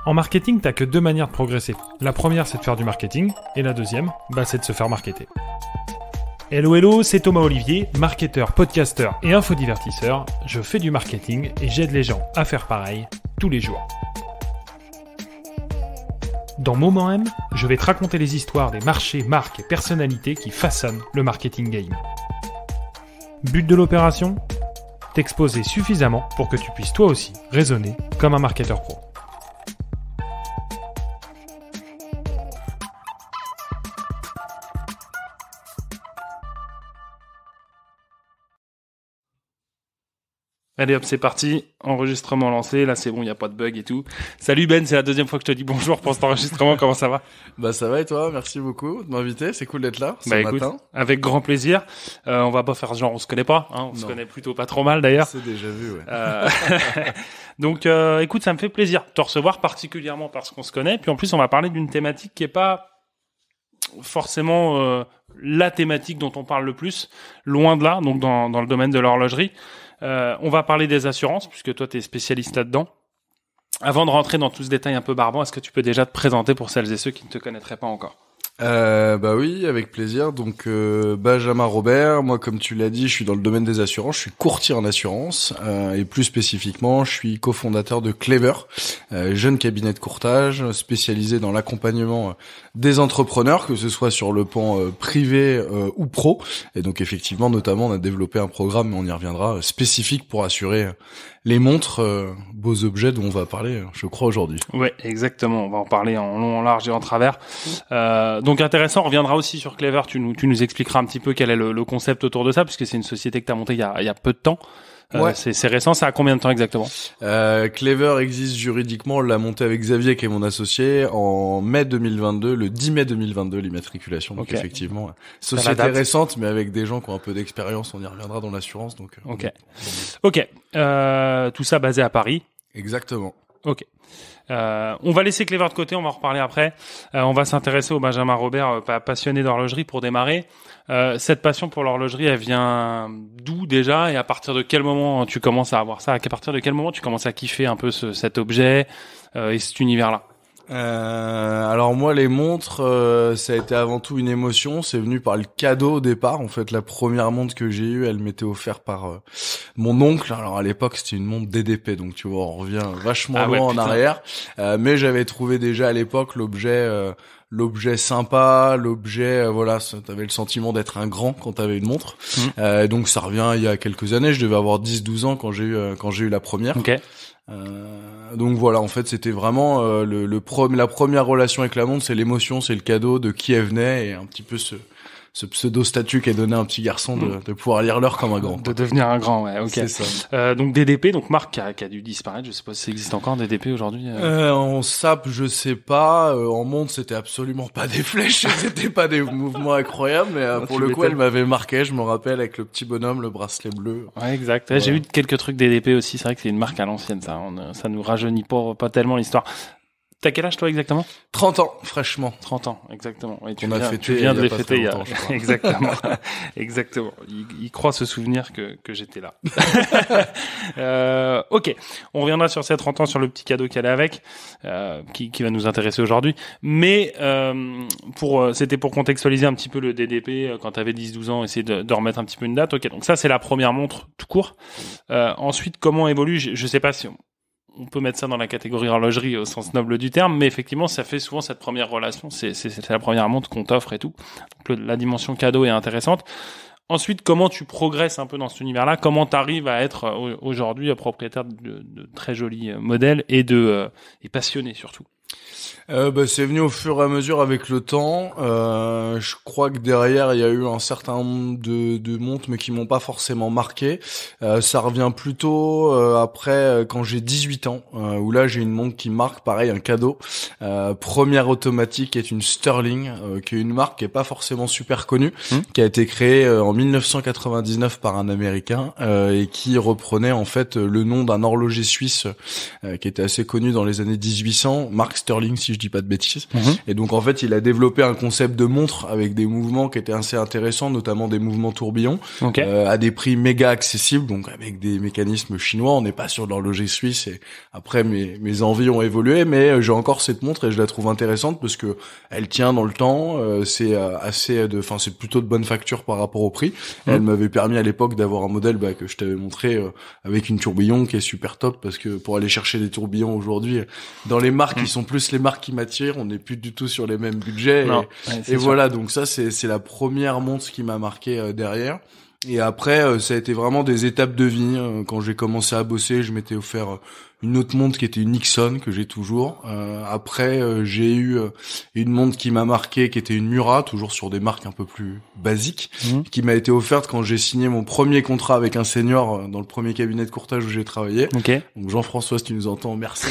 En marketing, t'as que deux manières de progresser. La première, c'est de faire du marketing, et la deuxième, c'est de se faire marketer. Hello, c'est Thomas Olivier, marketeur, podcasteur et infodivertisseur. Je fais du marketing et j'aide les gens à faire pareil tous les jours. Dans Moment M, je vais te raconter les histoires des marchés, marques et personnalités qui façonnent le marketing game. But de l'opération ? T'exposer suffisamment pour que tu puisses toi aussi raisonner comme un marketeur pro. Allez hop, c'est parti, enregistrement lancé, là c'est bon, il n'y a pas de bug et tout. Salut Ben, c'est la deuxième fois que je te dis bonjour pour cet enregistrement, comment ça va ? Ça va et toi, merci beaucoup de m'inviter, c'est cool d'être là ce écoute, matin. Avec grand plaisir, on va pas faire genre on se connaît pas, on se connaît plutôt pas trop mal d'ailleurs. C'est déjà vu, ouais. Donc écoute, ça me fait plaisir de te recevoir particulièrement parce qu'on se connaît, puis en plus on va parler d'une thématique qui est pas forcément la thématique dont on parle le plus, loin de là, donc dans le domaine de l'horlogerie. On va parler des assurances, puisque toi, tu es spécialiste là-dedans. Avant de rentrer dans tout ce détail un peu barbant, est-ce que tu peux déjà te présenter pour celles et ceux qui ne te connaîtraient pas encore ? Oui, avec plaisir. Donc Benjamin Robert, moi comme tu l'as dit, je suis dans le domaine des assurances, je suis courtier en assurance et plus spécifiquement, je suis cofondateur de Clever, jeune cabinet de courtage spécialisé dans l'accompagnement des entrepreneurs, que ce soit sur le pan privé ou pro. Et donc effectivement, notamment, on a développé un programme, on y reviendra, spécifique pour assurer les montres, beaux objets dont on va parler, je crois, aujourd'hui. Ouais, exactement. On va en parler en long, en large et en travers. Donc intéressant, on reviendra aussi sur Clever. Tu nous expliqueras un petit peu quel est le concept autour de ça, puisque c'est une société que tu as montée il y a peu de temps. Ouais. C'est récent, ça a combien de temps exactement ? Clever existe juridiquement, on l'a monté avec Xavier qui est mon associé en mai 2022, le 10 mai 2022 l'immatriculation. Donc effectivement, société récente mais avec des gens qui ont un peu d'expérience, on y reviendra dans l'assurance donc. OK. Tout ça basé à Paris. Exactement. OK. On va laisser Clever de côté, on va en reparler après. On va s'intéresser au Benjamin Robert, passionné d'horlogerie pour démarrer. Cette passion pour l'horlogerie, elle vient d'où déjà et à partir de quel moment tu commences à avoir ça ? À partir de quel moment tu commences à kiffer un peu cet objet et cet univers-là ? Alors moi les montres ça a été avant tout une émotion, c'est venu par le cadeau au départ. En fait la première montre que j'ai eue, elle m'était offerte par mon oncle. Alors à l'époque c'était une montre DDP, donc tu vois on revient vachement loin en arrière, mais j'avais trouvé déjà à l'époque l'objet sympa, l'objet t'avais le sentiment d'être un grand quand t'avais une montre. Donc ça revient il y a quelques années, je devais avoir 10-12 ans quand j'ai eu la première. OK. Donc voilà, en fait, c'était vraiment la première relation avec la montre, c'est l'émotion, c'est le cadeau de qui elle venait et un petit peu ce pseudo-statut qu'est donné à un petit garçon de pouvoir lire l'heure comme un grand. De devenir un grand, ouais, OK. C'est ça. Donc DDP, donc marque qui a dû disparaître, je sais pas si ça existe encore DDP aujourd'hui. En SAP, je sais pas, en montre, c'était absolument pas des flèches, c'était pas des mouvements incroyables, mais pour le coup, elle m'avait marqué, je me rappelle avec le petit bonhomme, le bracelet bleu. Ouais, exact. Voilà. J'ai eu quelques trucs DDP aussi, c'est vrai que c'est une marque à l'ancienne ça, ça nous rajeunit pas tellement l'histoire. T'as quel âge toi exactement ? 30 ans, fraîchement. 30 ans, exactement. Et tu tu viens de les fêter il y a... Exactement. Exactement. Il croit se souvenir que j'étais là. OK. On reviendra sur ces 30 ans, sur le petit cadeau qu'elle a avec, qui va nous intéresser aujourd'hui. Mais c'était pour contextualiser un petit peu le DDP, quand t'avais 10-12 ans, essayer de remettre un petit peu une date. OK. Donc ça, c'est la première montre tout court. Ensuite, comment évolue, je sais pas si on peut mettre ça dans la catégorie horlogerie au sens noble du terme, mais effectivement, ça fait souvent cette première relation. C'est la première montre qu'on t'offre et tout. Donc, la dimension cadeau est intéressante. Ensuite, comment tu progresses un peu dans cet univers-là ? Comment tu arrives à être aujourd'hui propriétaire de très jolis modèles et passionné surtout ? C'est venu au fur et à mesure avec le temps. Je crois que derrière il y a eu un certain nombre de montres, mais qui m'ont pas forcément marqué. Ça revient plutôt après quand j'ai 18 ans, où là j'ai une montre qui marque, pareil, un cadeau. Première automatique est une Sterling, qui est une marque qui est pas forcément super connue, qui a été créée en 1999 par un Américain et qui reprenait en fait le nom d'un horloger suisse qui était assez connu dans les années 1800, Mark Sterling si je dis pas de bêtises. Et donc en fait, il a développé un concept de montre avec des mouvements qui étaient assez intéressants, notamment des mouvements tourbillons, à des prix méga accessibles, donc avec des mécanismes chinois. On n'est pas sur de l'horloger suisse. Et après, mes envies ont évolué, mais j'ai encore cette montre et je la trouve intéressante parce que elle tient dans le temps. C'est c'est plutôt de bonne facture par rapport au prix. Elle m'avait permis à l'époque d'avoir un modèle que je t'avais montré avec une tourbillon qui est super top, parce que pour aller chercher des tourbillons aujourd'hui dans les marques qui sont plus les marques qui m'attirent, on n'est plus du tout sur les mêmes budgets. Et voilà, donc ça c'est la première montre qui m'a marqué derrière. Et après ça a été vraiment des étapes de vie. Quand j'ai commencé à bosser, je m'étais offert une autre montre qui était une Nixon que j'ai toujours. Après j'ai eu une montre qui m'a marqué, qui était une Murat, toujours sur des marques un peu plus basiques, qui m'a été offerte quand j'ai signé mon premier contrat avec un senior dans le premier cabinet de courtage où j'ai travaillé. Donc Jean-François, si tu nous entends, merci.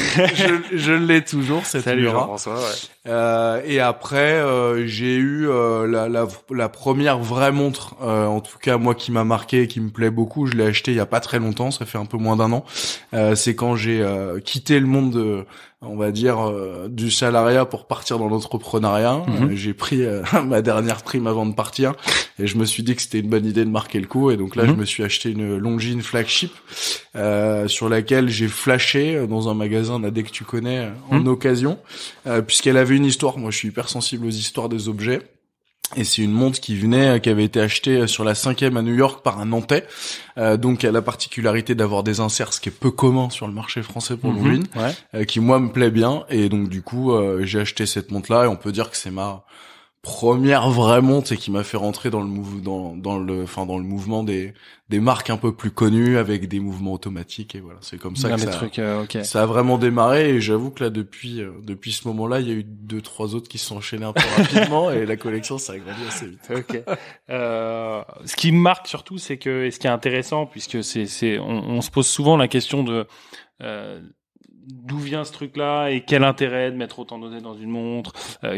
je l'ai toujours, cette Salut Murat. Jean-François, ouais. Et après j'ai eu la première vraie montre, en tout cas moi qui m'a marqué et qui me plaît beaucoup. Je l'ai acheté il y a pas très longtemps, ça fait un peu moins d'un an. C'est quand j'ai quitté le monde on va dire du salariat pour partir dans l'entrepreneuriat. J'ai pris ma dernière prime avant de partir et je me suis dit que c'était une bonne idée de marquer le coup, et donc là je me suis acheté une Longines flagship sur laquelle j'ai flashé dans un magasin dès que tu connais en occasion, puisqu'elle avait une histoire. Moi je suis hyper sensible aux histoires des objets. Et c'est une montre qui avait été achetée sur la 5e à New York par un Nantais. Donc elle a la particularité d'avoir des inserts, ce qui est peu commun sur le marché français pour Longines, qui moi me plaît bien. Et donc du coup j'ai acheté cette montre-là, et on peut dire que c'est ma première vraie montre et qui m'a fait rentrer dans le mouvement des marques un peu plus connues avec des mouvements automatiques. Et voilà, c'est comme ça que ça a vraiment démarré. Et j'avoue que là depuis ce moment-là, il y a eu 2-3 autres qui se sont enchaînés un peu rapidement et la collection ça a grandi assez vite. Ce qui me marque surtout, c'est que, et ce qui est intéressant, puisque on se pose souvent la question de d'où vient ce truc-là et quel intérêt de mettre autant d'oseille dans une montre,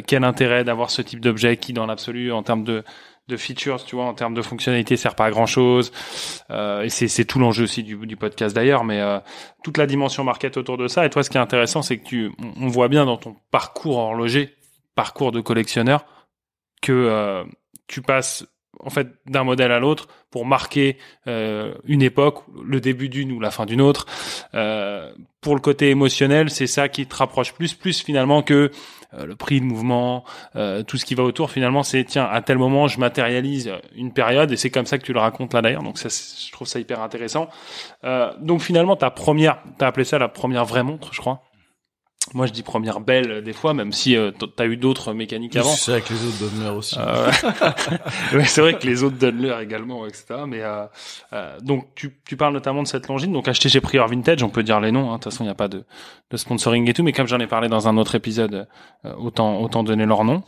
quel intérêt d'avoir ce type d'objet qui, dans l'absolu, en termes de features, tu vois, en termes de fonctionnalité, sert pas à grand-chose. Et c'est tout l'enjeu aussi du podcast d'ailleurs, mais toute la dimension market autour de ça. Et toi, ce qui est intéressant, c'est que on voit bien dans ton parcours horloger, parcours de collectionneur, que tu passes en fait d'un modèle à l'autre pour marquer une époque, le début d'une ou la fin d'une autre. Pour le côté émotionnel, c'est ça qui te rapproche plus finalement que le prix, le mouvement, tout ce qui va autour. Finalement, c'est tiens, à tel moment je matérialise une période, et c'est comme ça que tu le racontes là d'ailleurs. Donc ça, je trouve ça hyper intéressant. Donc finalement, t'as appelé ça la première vraie montre, je crois. Moi, je dis première belle des fois, même si t'as eu d'autres mécaniques avant. C'est vrai que les autres donnent l'heure aussi. Ouais, c'est vrai que les autres donnent l'heure également, etc. Mais donc tu parles notamment de cette Longines, donc achetée chez Prior Vintage, on peut dire les noms. De toute façon, il n'y a pas de sponsoring et tout, mais comme j'en ai parlé dans un autre épisode, autant donner leur nom.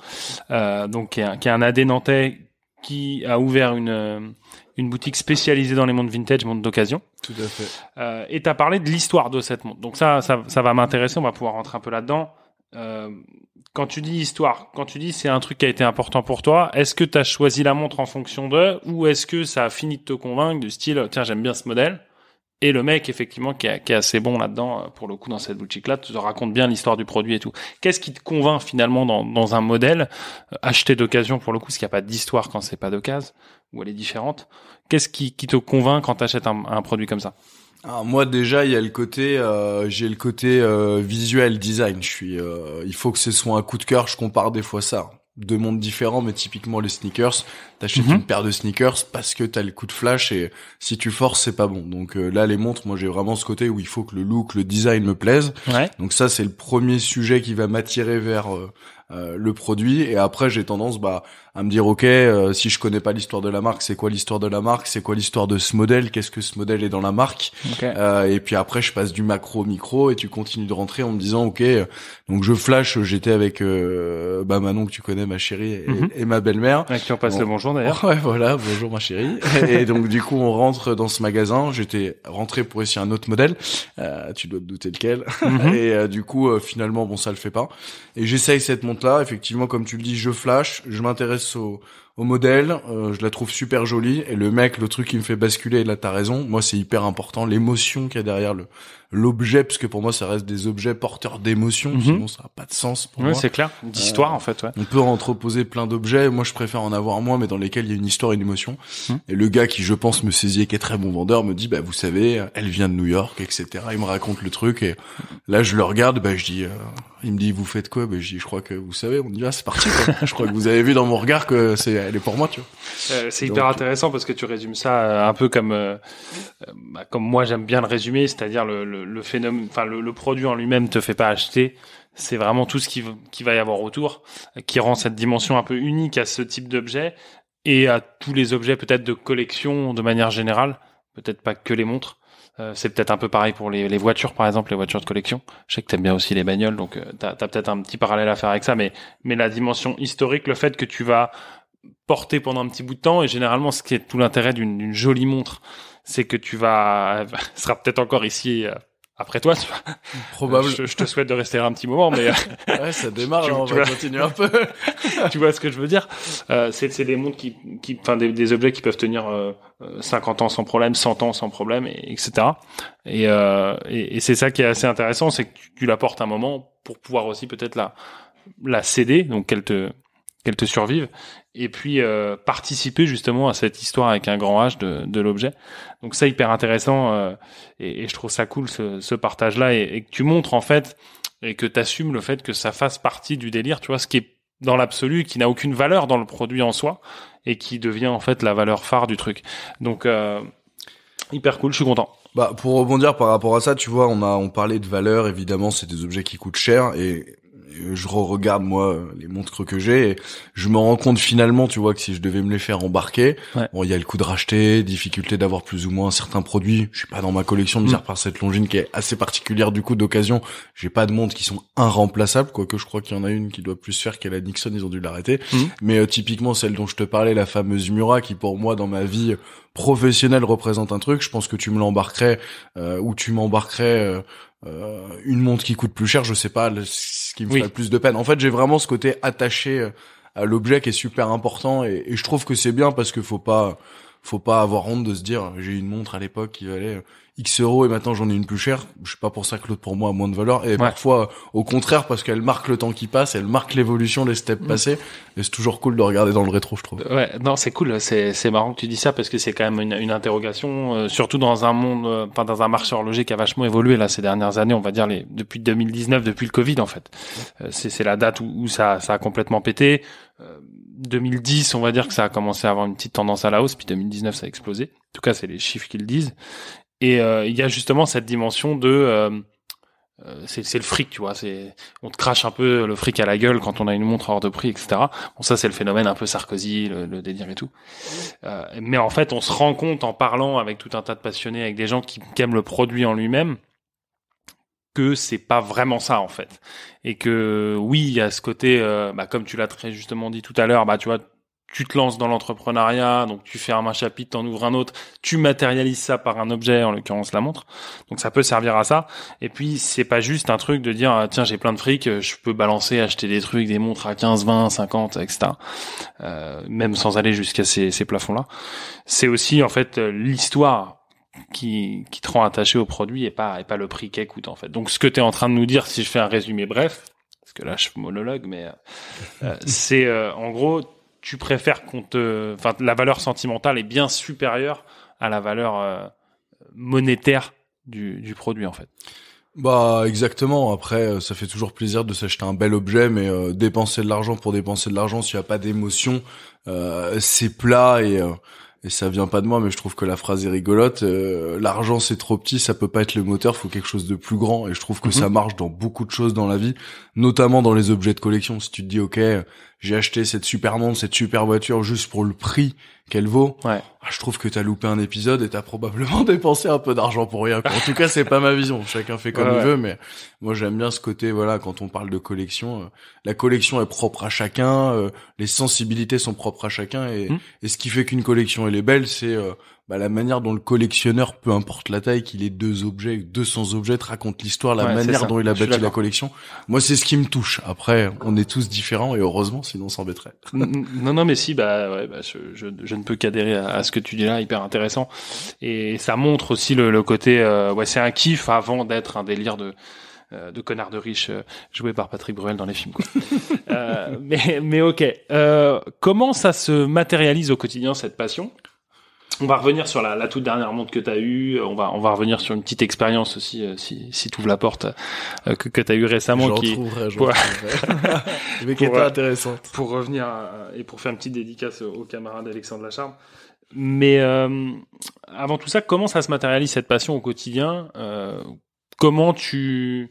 Donc qui est un AD nantais qui a ouvert une boutique spécialisée dans les montres vintage, montres d'occasion. Tout à fait. Et t'as parlé de l'histoire de cette montre. Donc ça va m'intéresser, on va pouvoir rentrer un peu là-dedans. Quand tu dis histoire, quand tu dis c'est un truc qui a été important pour toi, est-ce que t'as choisi la montre en fonction de, ou est-ce que ça a fini de te convaincre du style, tiens, j'aime bien ce modèle, et le mec, effectivement, qui est assez bon là-dedans, pour le coup, dans cette boutique-là, te raconte bien l'histoire du produit et tout. Qu'est-ce qui te convainc finalement dans un modèle acheté d'occasion, pour le coup, parce qu'il n'y a pas d'histoire quand c'est pas d'occasion, ou elle est différente. Qu'est-ce qui te convainc quand tu achètes un produit comme ça? Alors moi déjà il y a le côté j'ai le côté visuel design. Il faut que ce soit un coup de cœur. Je compare des fois ça. Deux mondes différents, mais typiquement les sneakers. T'achètes une paire de sneakers parce que t'as le coup de flash, et si tu forces c'est pas bon. Donc là les montres, moi j'ai vraiment ce côté où il faut que le look, le design me plaise. Ouais. Donc ça c'est le premier sujet qui va m'attirer vers le produit. Et après j'ai tendance à me dire ok, si je connais pas l'histoire de la marque, c'est quoi l'histoire de la marque, c'est quoi l'histoire de ce modèle, qu'est-ce que ce modèle est dans la marque. Okay. Et puis après je passe du macro au micro, et tu continues de rentrer en me disant ok, donc je flash, j'étais avec Manon que tu connais, ma chérie, et ma belle-mère, avec qui on passe le bonjour d'ailleurs. Ouais, voilà, bonjour ma chérie. Et donc du coup on rentre dans ce magasin, j'étais rentré pour essayer un autre modèle, tu dois te douter lequel. Et du coup finalement bon ça le fait pas, et j'essaye cette montre là, effectivement comme tu le dis, je flash, je m'intéresse au modèle, je la trouve super jolie, et le truc qui me fait basculer, et là t'as raison, moi c'est hyper important, l'émotion qu'il y a derrière l'objet, parce que pour moi ça reste des objets porteurs d'émotions, sinon ça n'a pas de sens pour moi. Oui, c'est clair, d'histoire en fait, ouais. On peut entreposer plein d'objets, moi je préfère en avoir moins, mais dans lesquels il y a une histoire et une émotion. Et le gars qui, je pense, me saisit et qui est très bon vendeur, me dit, vous savez, elle vient de New York, etc. Il me raconte le truc, et là je le regarde, je dis, il me dit, vous faites quoi? Je dis, je crois que vous savez, on dit, c'est parti, quoi. Je crois que vous avez vu dans mon regard que elle est pour moi, tu vois. C'est hyper intéressant parce que tu résumes ça un peu comme moi j'aime bien le résumer, c'est-à-dire le phénomène, enfin le produit en lui-même te fait pas acheter, c'est vraiment tout ce qui va y avoir autour qui rend cette dimension un peu unique à ce type d'objet et à tous les objets peut-être de collection de manière générale, peut-être pas que les montres. C'est peut-être un peu pareil pour les voitures, par exemple, les voitures de collection. Je sais que t'aimes bien aussi les bagnoles, donc t'as peut-être un petit parallèle à faire avec ça, mais la dimension historique, le fait que tu vas porter pendant un petit bout de temps, et généralement, ce qui est tout l'intérêt d'une jolie montre, c'est que ce sera peut-être encore ici après toi, tu vois. Probable. Je te souhaite de rester un petit moment, mais ouais, ça démarre, on va continuer un peu. Tu vois ce que je veux dire? C'est des montres enfin des objets qui peuvent tenir 50 ans sans problème, 100 ans sans problème, etc. Et c'est ça qui est assez intéressant, c'est que tu la portes un moment pour pouvoir aussi peut-être la céder, donc qu'elle te survive, et puis participer justement à cette histoire avec un grand H de l'objet. Donc ça, hyper intéressant, et je trouve ça cool ce partage-là, et que tu montres en fait, et que t'assumes le fait que ça fasse partie du délire, tu vois, ce qui est dans l'absolu, qui n'a aucune valeur dans le produit en soi, et qui devient en fait la valeur phare du truc. Donc hyper cool, je suis content. Pour rebondir par rapport à ça, tu vois, on parlait de valeur, évidemment, c'est des objets qui coûtent cher, et je regarde moi les montres que j'ai, et je me rends compte finalement, tu vois, que si je devais me les faire embarquer, bon, il y a le coût de racheter, difficulté d'avoir plus ou moins certains produits. Je suis pas dans ma collection, mis à part cette Longines qui est assez particulière du coup d'occasion. J'ai pas de montres qui sont irremplaçables, quoique je crois qu'il y en a une qui doit plus faire qu'elle a Nixon, ils ont dû l'arrêter. Mais typiquement celle dont je te parlais, la fameuse Mura, qui pour moi dans ma vie professionnelle représente un truc. Je pense que tu me l'embarquerais ou tu m'embarquerais une montre qui coûte plus cher, je sais pas ce qui me ferait le plus de peine. En fait, j'ai vraiment ce côté attaché à l'objet qui est super important, et je trouve que c'est bien parce que faut pas avoir honte de se dire j'ai eu une montre à l'époque qui valait X euros et maintenant j'en ai une plus chère. Je sais pas pour ça que l'autre pour moi a moins de valeur, et parfois au contraire parce qu'elle marque le temps qui passe, elle marque l'évolution, les steps passés, et c'est toujours cool de regarder dans le rétro, je trouve. Ouais, non, c'est cool, c'est marrant que tu dis ça parce que c'est quand même une interrogation, surtout dans un monde, dans un marché horloger qui a vachement évolué là ces dernières années, on va dire depuis 2019, depuis le Covid en fait. C'est la date où ça a complètement pété. 2010, on va dire que ça a commencé à avoir une petite tendance à la hausse, puis 2019 ça a explosé. En tout cas, c'est les chiffres qui le disent. Et il y a justement cette dimension de c'est le fric, tu vois, on te crache un peu le fric à la gueule quand on a une montre hors de prix, etc. Bon, ça c'est le phénomène un peu Sarkozy, le délire et tout. Mais en fait, on se rend compte en parlant avec tout un tas de passionnés, avec des gens qui aiment le produit en lui-même, que c'est pas vraiment ça en fait, et que oui, il y a ce côté, comme tu l'as très justement dit tout à l'heure, tu vois, tu te lances dans l'entrepreneuriat, donc tu fermes un chapitre, t'en ouvres un autre, tu matérialises ça par un objet, en l'occurrence la montre, donc ça peut servir à ça. Et puis c'est pas juste un truc de dire tiens, j'ai plein de fric, je peux balancer, acheter des trucs, des montres à 15, 20, 50, etc. Même sans aller jusqu'à ces plafonds-là. C'est aussi en fait l'histoire qui te rend attaché au produit, et pas le prix qu'elle coûte en fait. Donc ce que tu es en train de nous dire, si je fais un résumé bref, parce que là je monologue, mais c'est en gros, tu préfères la valeur sentimentale est bien supérieure à la valeur monétaire du produit en fait. Exactement. Après, ça fait toujours plaisir de s'acheter un bel objet, mais dépenser de l'argent pour dépenser de l'argent, s'il y a pas d'émotion, c'est plat, et ça vient pas de moi, mais je trouve que la phrase est rigolote. L'argent c'est trop petit, ça peut pas être le moteur, faut quelque chose de plus grand. Et je trouve que ça marche dans beaucoup de choses dans la vie, notamment dans les objets de collection. Si tu te dis ok, j'ai acheté cette super montre, cette super voiture juste pour le prix qu'elle vaut, je trouve que t'as loupé un épisode et t'as probablement dépensé un peu d'argent pour rien, quoi. En tout cas, c'est pas ma vision. Chacun fait comme il veut, mais moi j'aime bien ce côté, voilà, quand on parle de collection, la collection est propre à chacun, les sensibilités sont propres à chacun, et ce qui fait qu'une collection elle est belle, c'est la manière dont le collectionneur, peu importe la taille, qu'il ait 2 objets, 200 objets, te raconte l'histoire, la manière dont il a bâti la collection. Moi, c'est ce qui me touche. Après, on est tous différents et heureusement, sinon on s'embêterait. Non, mais si, je ne peux qu'adhérer à ce que tu dis là, hyper intéressant. Et ça montre aussi le côté, c'est un kiff avant d'être un délire de connard de riche joué par Patrick Bruel dans les films, quoi. Mais ok. Comment ça se matérialise au quotidien, cette passion? On va revenir sur la toute dernière montre que tu as eue. On va revenir sur une petite expérience aussi, si tu ouvres la porte, que tu as eue récemment. Je retrouverai. Mais qui était intéressante. Pour revenir et pour faire une petite dédicace au camarade Alexandre Lacharme. Mais avant tout ça, comment ça se matérialise, cette passion, au quotidien? Comment tu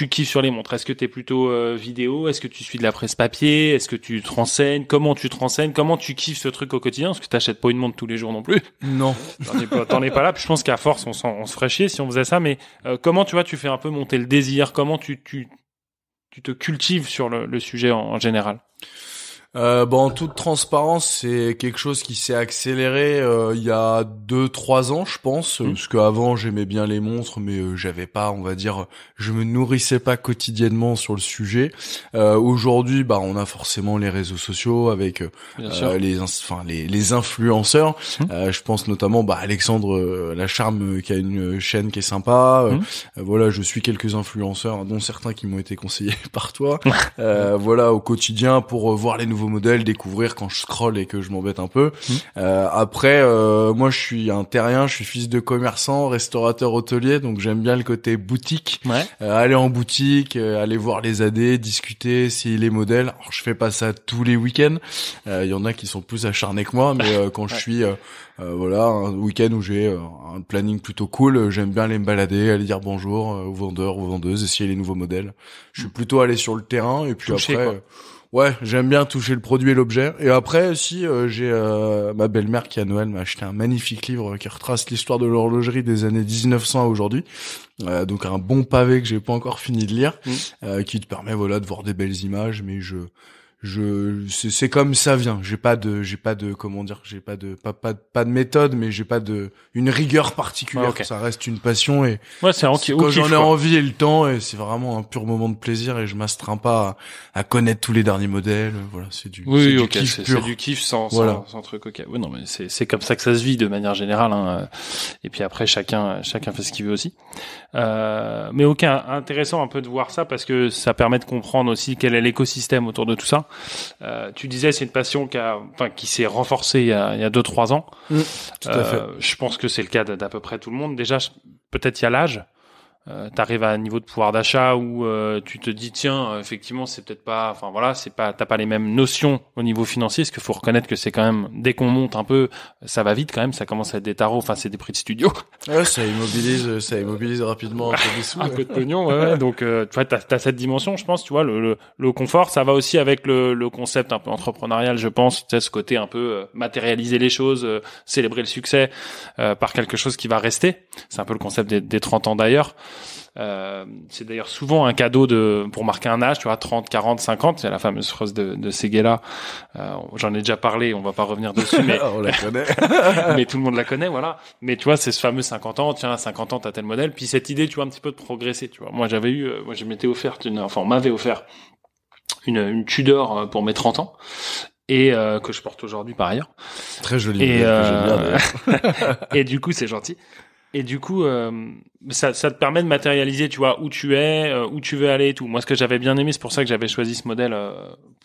kiffes sur les montres? Est-ce que t'es plutôt vidéo? Est-ce que tu suis de la presse papier? Est-ce que tu te renseignes? Comment tu te renseignes? Comment tu kiffes ce truc au quotidien? Parce que t'achètes pas une montre tous les jours non plus. Non. T'en es pas là. Puis je pense qu'à force, on se ferait chier si on faisait ça. Mais comment, tu vois, tu fais un peu monter le désir? Comment tu te cultives sur le sujet en général? En toute transparence, c'est quelque chose qui s'est accéléré il y a 2-3 ans, je pense, parce qu'avant j'aimais bien les montres, mais j'avais pas, on va dire, je me nourrissais pas quotidiennement sur le sujet. Aujourd'hui, on a forcément les réseaux sociaux avec les influenceurs. Je pense notamment Alexandre Lacharme qui a une chaîne qui est sympa. Voilà, je suis quelques influenceurs, dont certains qui m'ont été conseillés par toi. Voilà, au quotidien pour voir les nouveaux modèles, découvrir quand je scrolle et que je m'embête un peu. Après, moi je suis un terrien, je suis fils de commerçant, restaurateur hôtelier, donc j'aime bien le côté boutique. Aller en boutique, aller voir les AD, discuter, essayer les modèles. Alors je fais pas ça tous les week-ends. Il y en a qui sont plus acharnés que moi, mais quand je suis un week-end où j'ai un planning plutôt cool, j'aime bien aller me balader, aller dire bonjour aux vendeurs, aux vendeuses, essayer les nouveaux modèles. Je suis plutôt allé sur le terrain et puis toucher, après j'aime bien toucher le produit et l'objet. Et après aussi j'ai ma belle-mère qui à Noël m'a acheté un magnifique livre qui retrace l'histoire de l'horlogerie des années 1900 à aujourd'hui. Donc un bon pavé que j'ai pas encore fini de lire, qui te permet de voir des belles images, mais c'est comme ça vient. J'ai pas de méthode, mais j'ai pas une rigueur particulière. Okay. Ça reste une passion et quand j'en ai envie et le temps, et c'est vraiment un pur moment de plaisir et je m'astreins pas à connaître tous les derniers modèles. Voilà, c'est du kiff pur. C'est du kiff sans truc. Ok. Oui, non, mais c'est comme ça que ça se vit de manière générale, hein. Et puis après, chacun fait ce qu'il veut aussi. Mais intéressant un peu de voir ça parce que ça permet de comprendre aussi quel est l'écosystème autour de tout ça. Tu disais c'est une passion qui s'est renforcée il y a 2-3 ans. Tout à fait. Je pense que c'est le cas d'à peu près tout le monde. Déjà, peut-être il y a l'âge. T'arrives à un niveau de pouvoir d'achat où tu te dis tiens effectivement c'est peut-être pas t'as pas les mêmes notions au niveau financier, parce qu'il faut reconnaître que c'est quand même, dès qu'on monte un peu, ça va vite quand même, ça commence à être des tarots, c'est des prix de studio. Ça immobilise rapidement un peu des sous. Un peu de pognon, ouais. Donc t'as cette dimension, je pense, tu vois, le confort, ça va aussi avec le concept un peu entrepreneurial, je pense, tu sais, ce côté un peu matérialiser les choses, célébrer le succès par quelque chose qui va rester. C'est un peu le concept des 30 ans d'ailleurs. C'est d'ailleurs souvent un cadeau pour marquer un âge, tu vois, 30, 40, 50, c'est la fameuse phrase de Séguéla. J'en ai déjà parlé, on va pas revenir dessus, mais on la connaît. Mais tout le monde la connaît, voilà. Mais tu vois, c'est ce fameux 50 ans, tiens, à 50 ans, t'as tel modèle, puis cette idée, tu vois, un petit peu de progresser, tu vois. Moi, je m'étais offert on m'avait offert une Tudor pour mes 30 ans. Et que je porte aujourd'hui par ailleurs. Très joli. Et et du coup, c'est gentil. Et du coup, ça te permet de matérialiser, tu vois, où tu es, où tu veux aller et tout. Moi, ce que j'avais bien aimé, c'est pour ça que j'avais choisi ce modèle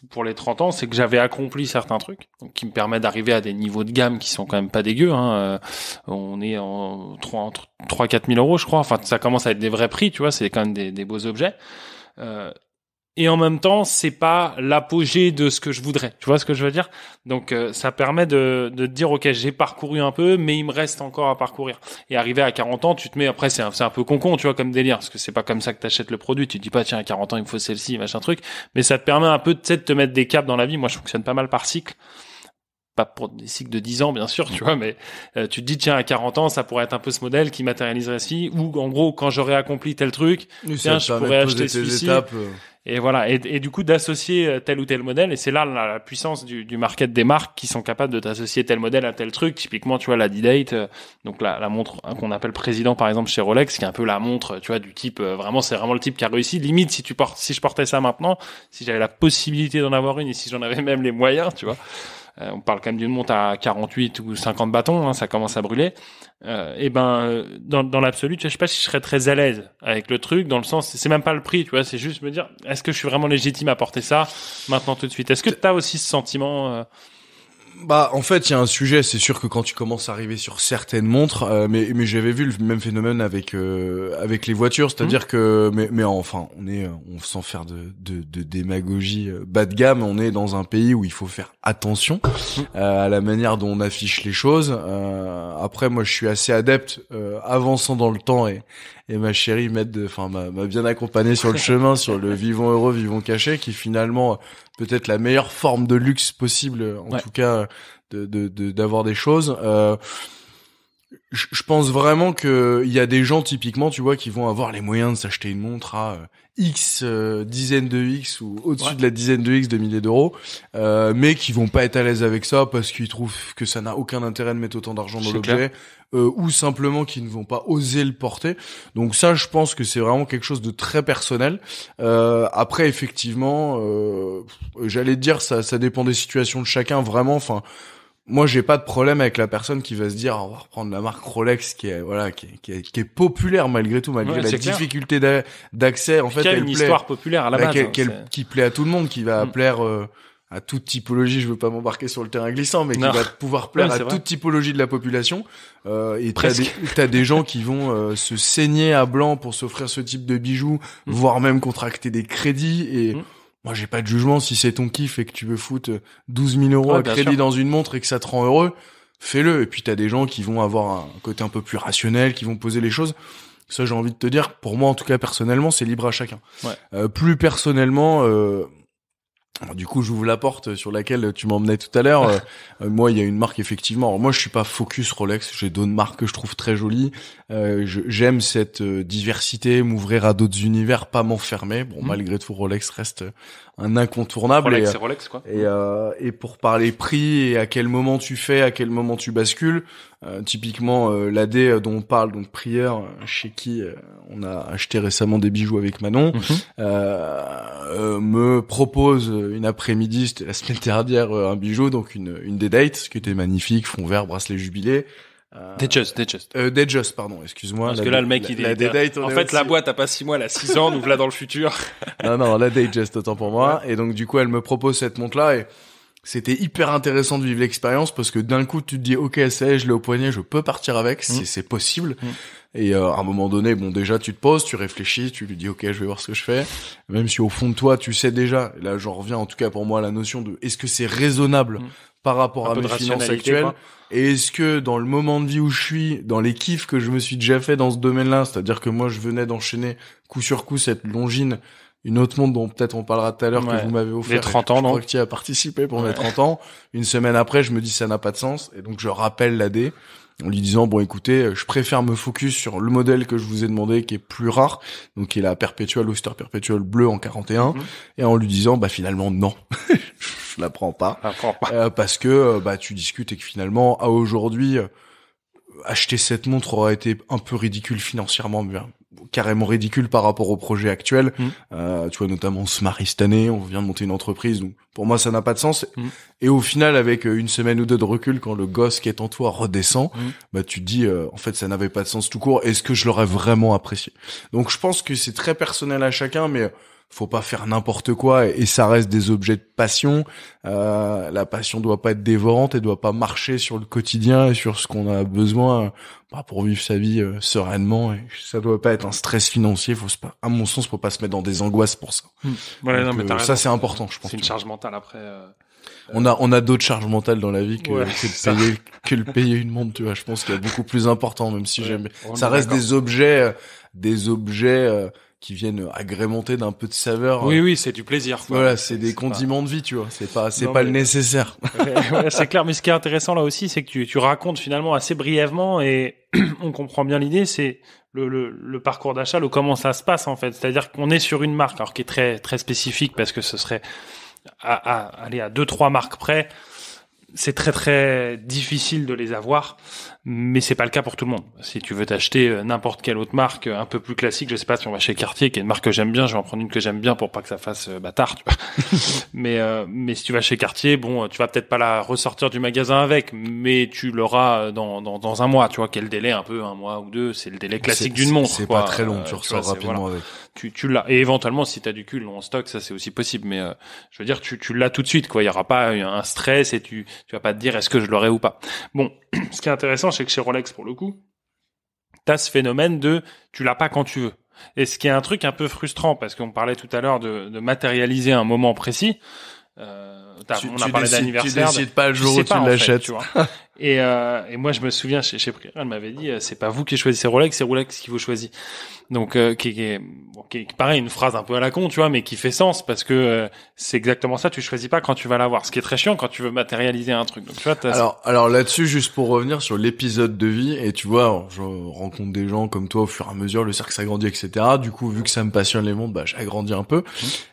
pour les 30 ans, c'est que j'avais accompli certains trucs, donc qui me permettent d'arriver à des niveaux de gamme qui sont quand même pas dégueux, hein. On est entre 3-4 000 euros, je crois. Enfin, ça commence à être des vrais prix, tu vois, c'est quand même des beaux objets. Et en même temps, c'est pas l'apogée de ce que je voudrais. Tu vois ce que je veux dire? Donc, ça permet de te dire, OK, j'ai parcouru un peu, mais il me reste encore à parcourir. Et arrivé à 40 ans, tu te mets, après, c'est un peu con, tu vois, comme délire, parce que c'est pas comme ça que t'achètes le produit. Tu te dis pas, tiens, à 40 ans, il me faut celle-ci, machin truc. Mais ça te permet un peu, tu sais, de te mettre des caps dans la vie. Moi, je fonctionne pas mal par cycle. Pas pour des cycles de 10 ans, bien sûr, tu vois, mais tu te dis, tiens, à 40 ans, ça pourrait être un peu ce modèle qui matérialiserait ci, ou en gros, quand j'aurais accompli tel truc, tiens, je pourrais acheter celui-ci. Et voilà. Et du coup, d'associer tel ou tel modèle. Et c'est là la puissance du market des marques qui sont capables de t'associer tel modèle à tel truc. Typiquement, tu vois, la D-Date, donc la montre qu'on appelle président, par exemple, chez Rolex, qui est un peu la montre, tu vois, du type, vraiment, c'est vraiment le type qui a réussi. Limite, si je portais ça maintenant, si j'avais la possibilité d'en avoir une et si j'en avais même les moyens, tu vois. On parle quand même d'une montre à 48 ou 50 bâtons, hein, ça commence à brûler. Dans l'absolu, tu vois, je sais pas si je serais très à l'aise avec le truc, dans le sens, c'est même pas le prix, tu vois, c'est juste me dire, est-ce que je suis vraiment légitime à porter ça maintenant tout de suite? Est-ce que t'as aussi ce sentiment Bah, en fait, il y a un sujet. C'est sûr que quand tu commences à arriver sur certaines montres, mais j'avais vu le même phénomène avec les voitures, c'est-à-dire que, mais enfin, on sans faire de démagogie bas de gamme, on est dans un pays où il faut faire attention à la manière dont on affiche les choses. Après, moi, je suis assez adepte, avançant dans le temps et ma chérie m'a bien accompagné sur le chemin, sur le vivons heureux, vivons cachés, qui finalement peut-être la meilleure forme de luxe possible, en tout cas, d'avoir des choses. Je pense vraiment que il y a des gens typiquement, tu vois, qui vont avoir les moyens de s'acheter une montre à X dizaines de X ou au-dessus de la dizaine de X de milliers d'euros, mais qui vont pas être à l'aise avec ça parce qu'ils trouvent que ça n'a aucun intérêt de mettre autant d'argent dans l'objet, ou simplement qui ne vont pas oser le porter. Donc ça, je pense que c'est vraiment quelque chose de très personnel. Après, effectivement, j'allais te dire, ça dépend des situations de chacun, vraiment. Enfin, moi, j'ai pas de problème avec la personne qui va se dire, on va reprendre la marque Rolex, qui est populaire malgré tout, malgré la difficulté d'accès. En fait, elle plaît, histoire populaire à la base, qui plaît à tout le monde, qui va plaire à toute typologie. Je veux pas m'embarquer sur le terrain glissant, mais qui va pouvoir plaire à toute typologie de la population. Et t'as des gens qui vont se saigner à blanc pour s'offrir ce type de bijoux, voire même contracter des crédits. Et moi, j'ai pas de jugement. Si c'est ton kiff et que tu veux foutre 12 000 euros à crédit dans une montre et que ça te rend heureux, fais-le. Et puis t'as des gens qui vont avoir un côté un peu plus rationnel, qui vont poser les choses. Ça, j'ai envie de te dire, pour moi, en tout cas, personnellement, c'est libre à chacun. Plus personnellement, alors, du coup, j'ouvre la porte sur laquelle tu m'emmenais tout à l'heure. Moi, il y a une marque, effectivement. Alors, moi, je suis pas focus Rolex. J'ai d'autres marques que je trouve très jolies. J'aime cette diversité, m'ouvrir à d'autres univers, pas m'enfermer. Bon, malgré tout, Rolex reste un incontournable. Rolex, c'est Rolex, quoi. Et pour parler prix et à quel moment tu fais, à quel moment tu bascules, typiquement, l'AD dont on parle, donc Prieur, chez qui on a acheté récemment des bijoux avec Manon, me propose une après-midi, c'était la semaine dernière, un bijou, donc une D-Date, ce qui était magnifique, fond vert, bracelet jubilé. Datejust, pardon, excuse-moi. Parce que là, le mec, il est... En fait, la boîte a pas 6 mois, elle a 6 ans, donc là, dans le futur. Non, la Datejust, autant pour moi. Et donc, du coup, elle me propose cette montre-là et c'était hyper intéressant de vivre l'expérience parce que d'un coup, tu te dis, ok, je l'ai au poignet, je peux partir avec, c'est possible. Et à un moment donné, bon, déjà, tu te poses, tu réfléchis, tu lui dis, ok, je vais voir ce que je fais. Même si au fond de toi, tu sais déjà, et là, j'en reviens en tout cas pour moi à la notion de, est-ce que c'est raisonnable par rapport à mes finances actuelles, quoi. Et est-ce que dans le moment de vie où je suis, dans les kiffs que je me suis déjà fait dans ce domaine-là, c'est-à-dire que moi, je venais d'enchaîner coup sur coup cette Longines, une autre montre dont peut-être on parlera tout à l'heure, que vous m'avez offert. Les 30 ans, je crois que tu y as participé pour mes 30 ans. Une semaine après, je me dis ça n'a pas de sens. Et donc, je rappelle l'AD en lui disant, bon, écoutez, je préfère me focus sur le modèle que je vous ai demandé, qui est plus rare, donc qui est la Perpetual Oyster Perpetual bleue en 41, et en lui disant, bah, finalement, non. Je la prends pas. Parce que, tu discutes et que finalement, à aujourd'hui, acheter cette montre aurait été un peu ridicule financièrement, carrément ridicule par rapport au projet actuel. Tu vois, notamment on se marie cette année, on vient de monter une entreprise, donc pour moi ça n'a pas de sens. Et au final, avec une semaine ou deux de recul, quand le gosse qui est en toi redescend, tu te dis en fait ça n'avait pas de sens tout court. Est-ce que je l'aurais vraiment apprécié? Donc je pense que c'est très personnel à chacun, mais faut pas faire n'importe quoi et ça reste des objets de passion. La passion doit pas être dévorante et doit pas marcher sur le quotidien et sur ce qu'on a besoin pour vivre sa vie sereinement. Et ça doit pas être un stress financier. À mon sens, faut pas se mettre dans des angoisses pour ça. Ouais, donc, non, mais ça c'est important, je pense. C'est une charge mentale après. On a d'autres charges mentales dans la vie que de payer une montre, tu vois. Je pense qu'il y a beaucoup plus important, même si ça reste des objets qui viennent agrémenter d'un peu de saveur. Oui, c'est du plaisir, quoi. Voilà, c'est des condiments de vie, tu vois. C'est pas le nécessaire. Ouais, c'est clair. Mais ce qui est intéressant là aussi, c'est que tu racontes finalement assez brièvement et on comprend bien l'idée. C'est le parcours d'achat, comment ça se passe en fait. C'est-à-dire qu'on est sur une marque, alors qui est très très spécifique parce que ce serait aller à 2-3 marques près. C'est très très difficile de les avoir, mais c'est pas le cas pour tout le monde. Si tu veux t'acheter n'importe quelle autre marque un peu plus classique, je sais pas si on va chez Cartier, qui est une marque que j'aime bien, je vais en prendre une que j'aime bien pour pas que ça fasse bâtard, tu vois. mais si tu vas chez Cartier, bon, tu vas peut-être pas la ressortir du magasin avec, mais tu l'auras dans un mois, tu vois, quel délai, un peu, 1 mois ou 2, c'est le délai classique d'une montre. C'est quoi. Pas très long, tu ressors rapidement voilà. avec. Tu l'as. Et éventuellement, si t'as du cul en stock, ça c'est aussi possible. Mais je veux dire, tu l'as tout de suite, quoi. Il y aura pas un stress et tu vas pas te dire est-ce que je l'aurai ou pas. Bon, ce qui est intéressant, c'est que chez Rolex, pour le coup, t'as ce phénomène de tu l'as pas quand tu veux. Et ce qui est un truc un peu frustrant, parce qu'on parlait tout à l'heure de matérialiser un moment précis. On a parlé d'anniversaire. Tu décides pas le jour où tu l'achètes. Tu vois. Et moi, je me souviens chez Prira, elle m'avait dit, c'est pas vous qui choisissez Rolex, c'est Rolex qui vous choisit. Donc, qui est pareil, une phrase un peu à la con, tu vois, mais qui fait sens parce que c'est exactement ça. Tu choisis pas quand tu vas l'avoir. Ce qui est très chiant quand tu veux matérialiser un truc. Donc, tu vois, alors là-dessus, juste pour revenir sur l'épisode de vie, et tu vois, je rencontre des gens comme toi au fur et à mesure, le cercle s'agrandit, etc. Du coup, vu que ça me passionne les montres, j'agrandis un peu.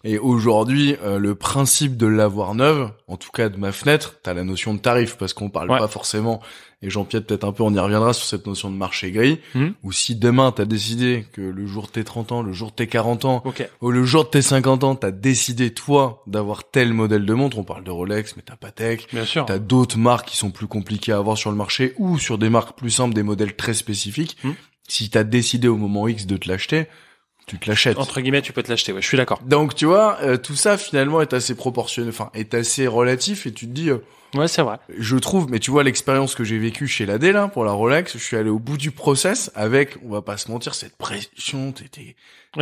Et aujourd'hui, le principe de l'avoir neuve, en tout cas de ma fenêtre, t'as la notion de tarif parce qu'on parle pas forcément. Et j'empiète peut-être un peu, on y reviendra sur cette notion de marché gris, où si demain t'as décidé que le jour de tes 30 ans, le jour de tes 40 ans, ou le jour de tes 50 ans, t'as décidé toi d'avoir tel modèle de montre, on parle de Rolex, mais t'as Patek, bien sûr, t'as d'autres marques qui sont plus compliquées à avoir sur le marché, ou sur des marques plus simples, des modèles très spécifiques, si t'as décidé au moment X de te l'acheter, tu te l'achètes. Entre guillemets, tu peux te l'acheter, ouais, je suis d'accord. Donc tu vois, tout ça finalement est assez proportionné, est assez relatif, et tu te dis... ouais, c'est vrai. Je trouve, mais tu vois l'expérience que j'ai vécue chez la D, là, pour la Rolex, je suis allé au bout du process avec, on va pas se mentir, cette pression,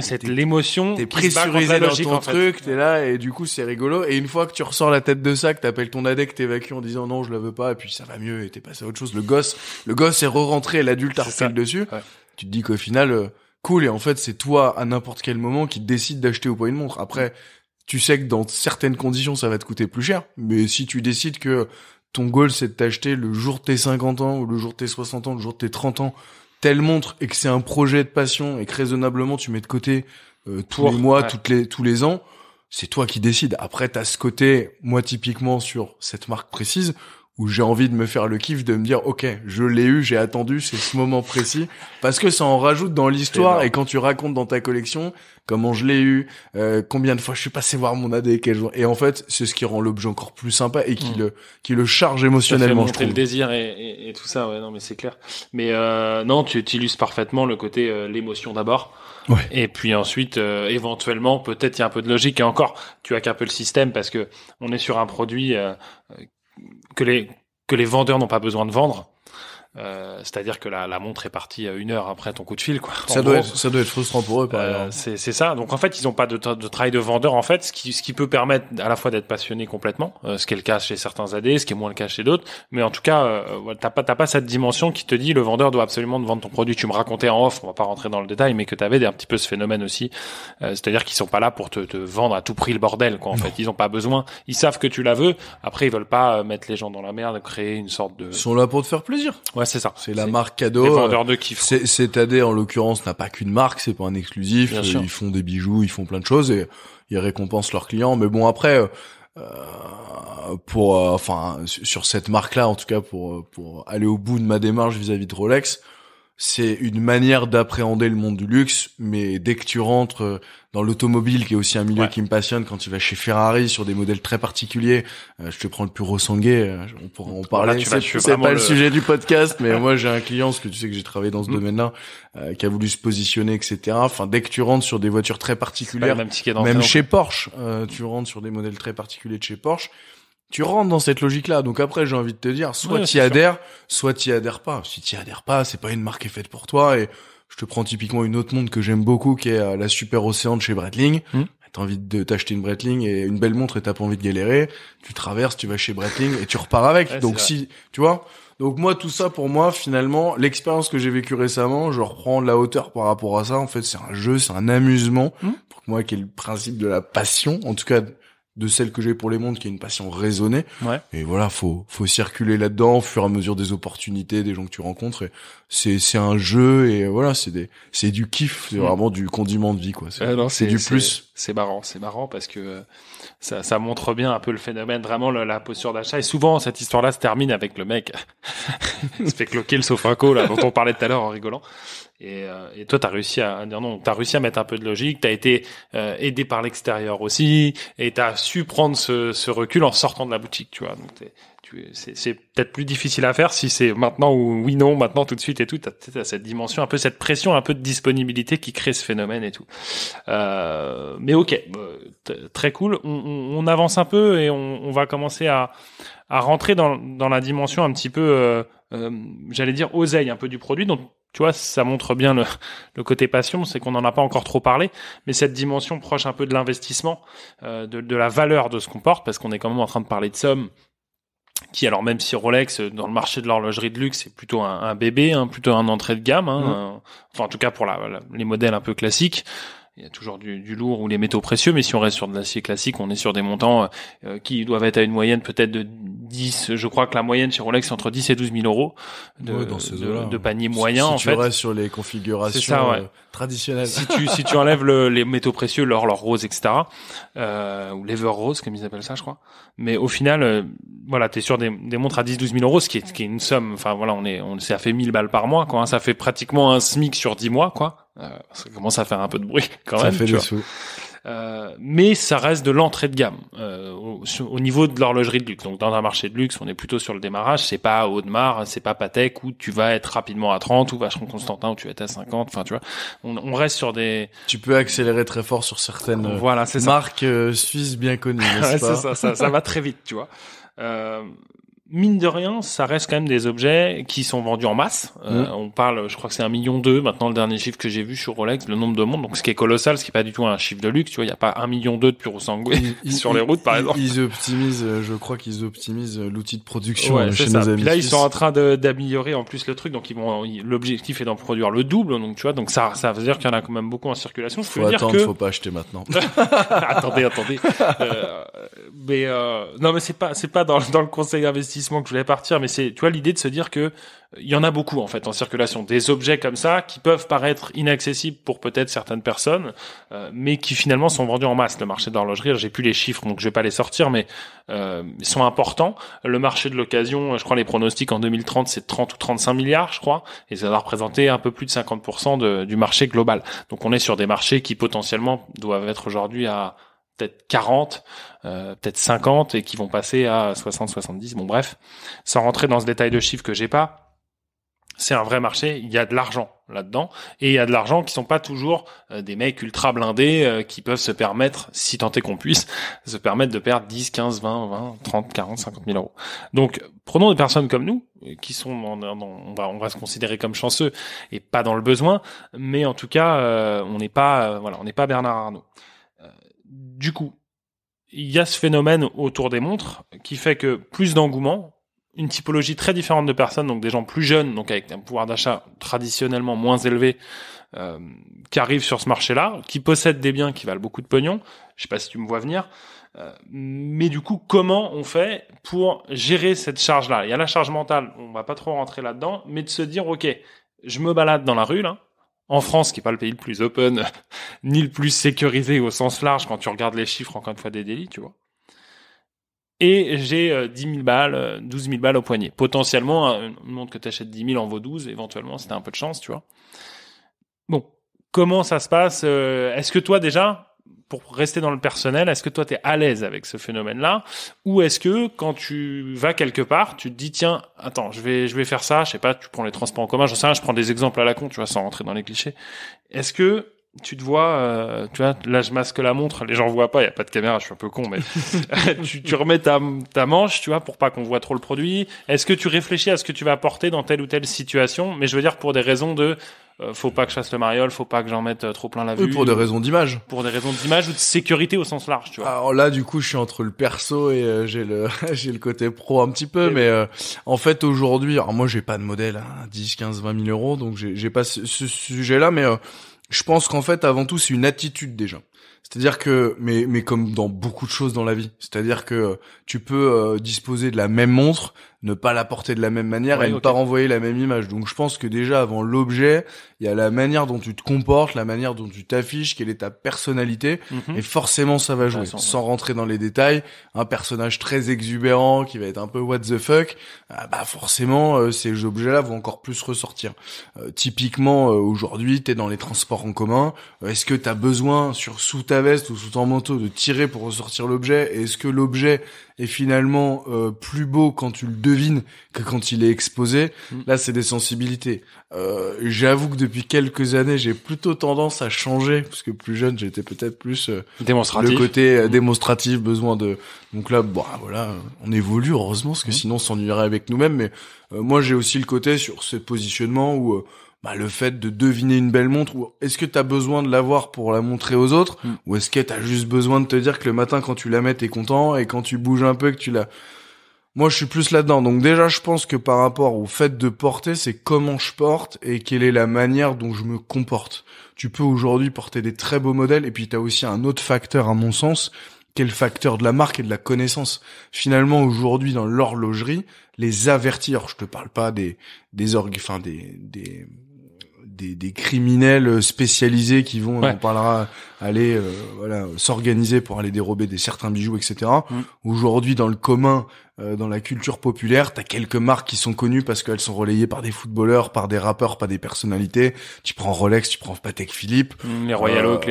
c'est l'émotion. T'es pressurisé dans ton truc, t'es là, et du coup, c'est rigolo. Et une fois que tu ressors la tête de sac, t'appelles ton ADEC, t'évacues en disant non, je la veux pas, et puis ça va mieux, et t'es passé à autre chose. Le gosse est re-rentré, l'adulte a repris le dessus. Ouais. Tu te dis qu'au final, cool, et en fait, c'est toi, à n'importe quel moment, qui décide d'acheter ou pas une montre. Après, tu sais que dans certaines conditions, ça va te coûter plus cher. Mais si tu décides que ton goal, c'est de t'acheter le jour de tes 50 ans, ou le jour de tes 60 ans, le jour de tes 30 ans, telle montre, et que c'est un projet de passion, et que raisonnablement, tu mets de côté tous les mois, tous les ans, c'est toi qui décides. Après, t'as ce côté, moi, typiquement, sur cette marque précise, où j'ai envie de me faire le kiff de me dire, ok, je l'ai eu, j'ai attendu, c'est ce moment précis, parce que ça en rajoute dans l'histoire, et quand tu racontes dans ta collection comment je l'ai eu, combien de fois je suis passé voir mon AD, quel jour, et en fait, c'est ce qui rend l'objet encore plus sympa et qui le charge émotionnellement, je trouve. Le désir et tout ça, ouais, non, mais c'est clair. Mais non, tu illustres parfaitement le côté l'émotion d'abord. Ouais. Et puis ensuite, éventuellement, peut-être il y a un peu de logique, et encore, tu hackes un peu le système parce que on est sur un produit que les vendeurs n'ont pas besoin de vendre. C'est-à-dire que la montre est partie 1 heure après ton coup de fil, quoi. Ça doit être frustrant pour eux, par exemple. C'est ça. Donc en fait, ils n'ont pas de travail de vendeur, en fait, ce qui peut permettre à la fois d'être passionné complètement, ce qui est le cas chez certains AD, ce qui est moins le cas chez d'autres. Mais en tout cas, t'as pas cette dimension qui te dit le vendeur doit absolument te vendre ton produit. Tu me racontais en off, on va pas rentrer dans le détail, mais que t'avais un petit peu ce phénomène aussi. C'est-à-dire qu'ils sont pas là pour te vendre à tout prix le bordel, quoi. En fait, ils ont pas besoin. Ils savent que tu la veux. Après, ils veulent pas mettre les gens dans la merde, créer une sorte de. Ils sont là pour te faire plaisir. Ouais, c'est ça. C'est la marque cadeau. Les vendeurs de kiff. Cet AD, en l'occurrence, n'a pas qu'une marque, c'est pas un exclusif. Ils font des bijoux, ils font plein de choses et ils récompensent leurs clients. Mais bon, après, sur cette marque-là, en tout cas, pour aller au bout de ma démarche vis-à-vis de Rolex, c'est une manière d'appréhender le monde du luxe, mais dès que tu rentres dans l'automobile, qui est aussi un milieu qui me passionne, quand tu vas chez Ferrari sur des modèles très particuliers, je te prends le Puro Sanguet, on pourra en parler. C'est pas le sujet du podcast, mais moi j'ai un client, parce que tu sais que j'ai travaillé dans ce domaine-là, qui a voulu se positionner, etc. Enfin, dès que tu rentres sur des voitures très particulières, même chez Porsche, tu rentres sur des modèles très particuliers de chez Porsche, tu rentres dans cette logique-là. Donc après, j'ai envie de te dire, soit t'y adhères, soit t'y adhères pas. Si t'y adhères pas, c'est pas une marque qui est faite pour toi. Et je te prends typiquement une autre montre que j'aime beaucoup, qui est la Super Océan de chez Breitling. t'as envie de t'acheter une Breitling et une belle montre et t'as pas envie de galérer, tu traverses, tu vas chez Breitling et tu repars avec. Ouais, Donc si, tu vois. Donc moi, tout ça, pour moi, finalement, l'expérience que j'ai vécue récemment, je reprends de la hauteur par rapport à ça. En fait, c'est un jeu, c'est un amusement. Pour moi, qui est le principe de la passion, en tout cas de celle que j'ai pour les montres, qui est une passion raisonnée. Ouais. Et voilà, faut circuler là-dedans au fur et à mesure des opportunités, des gens que tu rencontres. Et c'est un jeu et voilà, c'est du kiff, c'est vraiment du condiment de vie, quoi. C'est du plus. C'est marrant parce que ça montre bien un peu le phénomène, vraiment la posture d'achat. Et souvent, cette histoire-là se termine avec le mec se fait cloquer le sofinco, là, dont on parlait tout à l'heure en rigolant. Et toi, t'as réussi à dire non, t'as réussi à mettre un peu de logique, t'as été aidé par l'extérieur aussi, et t'as su prendre ce recul en sortant de la boutique, tu vois. Donc c'est peut-être plus difficile à faire si c'est maintenant ou oui, non, maintenant, tout de suite et tout. T'as cette dimension, un peu cette pression, un peu de disponibilité qui crée ce phénomène et tout. Mais ok, très cool. On avance un peu et on va commencer à rentrer dans la dimension un petit peu, j'allais dire oseille, un peu du produit. Donc, tu vois, ça montre bien le côté passion, c'est qu'on n'en a pas encore trop parlé, mais cette dimension proche un peu de l'investissement, de la valeur de ce qu'on porte, parce qu'on est quand même en train de parler de sommes qui, alors même si Rolex, dans le marché de l'horlogerie de luxe, c'est plutôt un bébé, hein, plutôt un entrée de gamme, hein, enfin en tout cas pour les modèles un peu classiques. Il y a toujours du lourd ou les métaux précieux, mais si on reste sur de l'acier classique, on est sur des montants qui doivent être à une moyenne peut-être de 10, je crois que la moyenne chez Rolex c'est entre 10 et 12 000 euros de panier moyen, en fait. Si tu restes sur les configurations traditionnelles. Si tu enlèves les métaux précieux, l'or rose, etc., ou l'ever rose, comme ils appellent ça, je crois. Mais au final, voilà, t'es sur des montres à 10-12 000 euros, ce qui est une somme, enfin voilà, ça fait 1000 balles par mois, quoi, hein, ça fait pratiquement un SMIC sur 10 mois, quoi. Ça commence à faire un peu de bruit quand même. Ça fait des sous. Mais ça reste de l'entrée de gamme au niveau de l'horlogerie de luxe. Donc dans un marché de luxe, on est plutôt sur le démarrage. C'est pas Audemars, c'est pas Patek où tu vas être rapidement à 30 ou Vacheron Constantin où tu vas être à 50. Enfin, tu vois, on reste sur des. Tu peux accélérer très fort sur certaines marques suisses bien connues. Ouais, c'est ça va très vite, tu vois. Mine de rien, ça reste quand même des objets qui sont vendus en masse. On parle, je crois que c'est 1,2 million maintenant le dernier chiffre que j'ai vu sur Rolex, le nombre de montres. Donc ce qui est colossal, ce qui est pas du tout un chiffre de luxe. Tu vois, il y a pas 1,2 million de pur sanguin sur les routes, par exemple. Ils optimisent, je crois qu'ils optimisent l'outil de production chez ça. nos amis. Puis là, ils sont en train d'améliorer en plus le truc. Donc l'objectif est d'en produire le double. Donc tu vois, donc ça veut dire qu'il y en a quand même beaucoup en circulation. Faut faut pas acheter maintenant. attendez. Non, mais c'est pas dans le conseil d'investissement que je voulais partir, mais c'est, tu vois, l'idée de se dire que il y en a beaucoup en fait en circulation, des objets comme ça qui peuvent paraître inaccessibles pour peut-être certaines personnes, mais qui finalement sont vendus en masse. Le marché de l'horlogerie, j'ai plus les chiffres donc je vais pas les sortir, mais ils sont importants. Le marché de l'occasion, je crois les pronostics en 2030 c'est 30 ou 35 milliards, je crois, et ça va représenter un peu plus de 50% du marché global. Donc on est sur des marchés qui potentiellement doivent être aujourd'hui à peut-être 40, peut-être 50 et qui vont passer à 60, 70. Bon bref, sans rentrer dans ce détail de chiffres que j'ai pas, c'est un vrai marché, il y a de l'argent là-dedans et il y a de l'argent qui sont pas toujours des mecs ultra blindés qui peuvent se permettre, si tant est qu'on puisse, se permettre de perdre 10, 15, 20, 30, 40, 50 000 euros. Donc prenons des personnes comme nous qui sont on va se considérer comme chanceux et pas dans le besoin, mais en tout cas on n'est pas Bernard Arnault. Du coup, il y a ce phénomène autour des montres qui fait que plus d'engouement, une typologie très différente de personnes, donc des gens plus jeunes, donc avec un pouvoir d'achat traditionnellement moins élevé, qui arrivent sur ce marché-là, qui possèdent des biens qui valent beaucoup de pognon. Je sais pas si tu me vois venir. Mais du coup, comment on fait pour gérer cette charge-là ? Il y a la charge mentale, on va pas trop rentrer là-dedans, mais de se dire, ok, je me balade dans la rue, là, en France, qui est pas le pays le plus open, ni le plus sécurisé au sens large, quand tu regardes les chiffres, encore une fois, des délits, tu vois. Et j'ai 10 000 balles, 12 000 balles au poignet. Potentiellement, une montre que tu achètes 10 000 en vaut 12, éventuellement, si t'as un peu de chance, tu vois. Bon, comment ça se passe ? Est-ce que toi, déjà, pour rester dans le personnel, est-ce que toi, t'es à l'aise avec ce phénomène-là ? Ou est-ce que, quand tu vas quelque part, tu te dis, tiens, attends, je vais faire ça, je sais pas, tu prends les transports en commun, j'en sais rien, je prends des exemples à la con, tu vois, sans rentrer dans les clichés. Est-ce que tu te vois, tu vois, là, je masque la montre, les gens voient pas, il y a pas de caméra, je suis un peu con, mais tu remets ta manche, tu vois, pour pas qu'on voit trop le produit. Est-ce que tu réfléchis à ce que tu vas apporter dans telle ou telle situation ? Mais je veux dire, pour des raisons de faut pas que je fasse le mariole, faut pas que j'en mette trop plein la vue. Oui, pour des raisons d'image. Pour des raisons d'image ou de sécurité au sens large, tu vois. Alors là, du coup, je suis entre le perso et j'ai le côté pro un petit peu, mais en fait aujourd'hui, alors moi j'ai pas de modèle à 10, 15, 20 000 euros, donc j'ai pas ce sujet-là, mais je pense qu'en fait avant tout c'est une attitude déjà. C'est-à-dire que, mais comme dans beaucoup de choses dans la vie, c'est-à-dire que tu peux disposer de la même montre, ne pas la porter de la même manière et ne pas renvoyer la même image. Donc je pense que déjà avant l'objet, il y a la manière dont tu te comportes, la manière dont tu t'affiches, quelle est ta personnalité, et forcément ça va jouer. Sans rentrer dans les détails, un personnage très exubérant qui va être un peu what the fuck, bah forcément ces objets-là vont encore plus ressortir. Typiquement aujourd'hui, t'es dans les transports en commun, est-ce que t'as besoin sous ta veste ou sous ton manteau de tirer pour ressortir l'objet, et est-ce que l'objet est finalement plus beau quand tu le devines que quand il est exposé? Là, c'est des sensibilités. J'avoue que depuis quelques années, j'ai plutôt tendance à changer, parce que plus jeune, j'étais peut-être plus démonstratif. Le côté démonstratif, besoin de... Donc là, bon, voilà, on évolue heureusement, parce que sinon on s'ennuierait avec nous-mêmes. Mais moi, j'ai aussi le côté sur ce positionnement où le fait de deviner une belle montre, ou est-ce que t'as besoin de l'avoir pour la montrer aux autres, ou est-ce que t'as juste besoin de te dire que le matin quand tu la mets t'es content, et quand tu bouges un peu que tu la... Moi je suis plus là-dedans, donc déjà je pense que par rapport au fait de porter, c'est comment je porte et quelle est la manière dont je me comporte. Tu peux aujourd'hui porter des très beaux modèles, et puis t'as aussi un autre facteur à mon sens, qui est le facteur de la marque et de la connaissance. Finalement aujourd'hui dans l'horlogerie, les avertir, je te parle pas des criminels spécialisés qui vont, on parlera, aller s'organiser pour aller dérober certains bijoux, etc. Aujourd'hui, dans le commun, dans la culture populaire, t'as quelques marques qui sont connues parce qu'elles sont relayées par des footballeurs, par des rappeurs, pas des personnalités. Tu prends Rolex, tu prends Patek Philippe, les Royal Oak,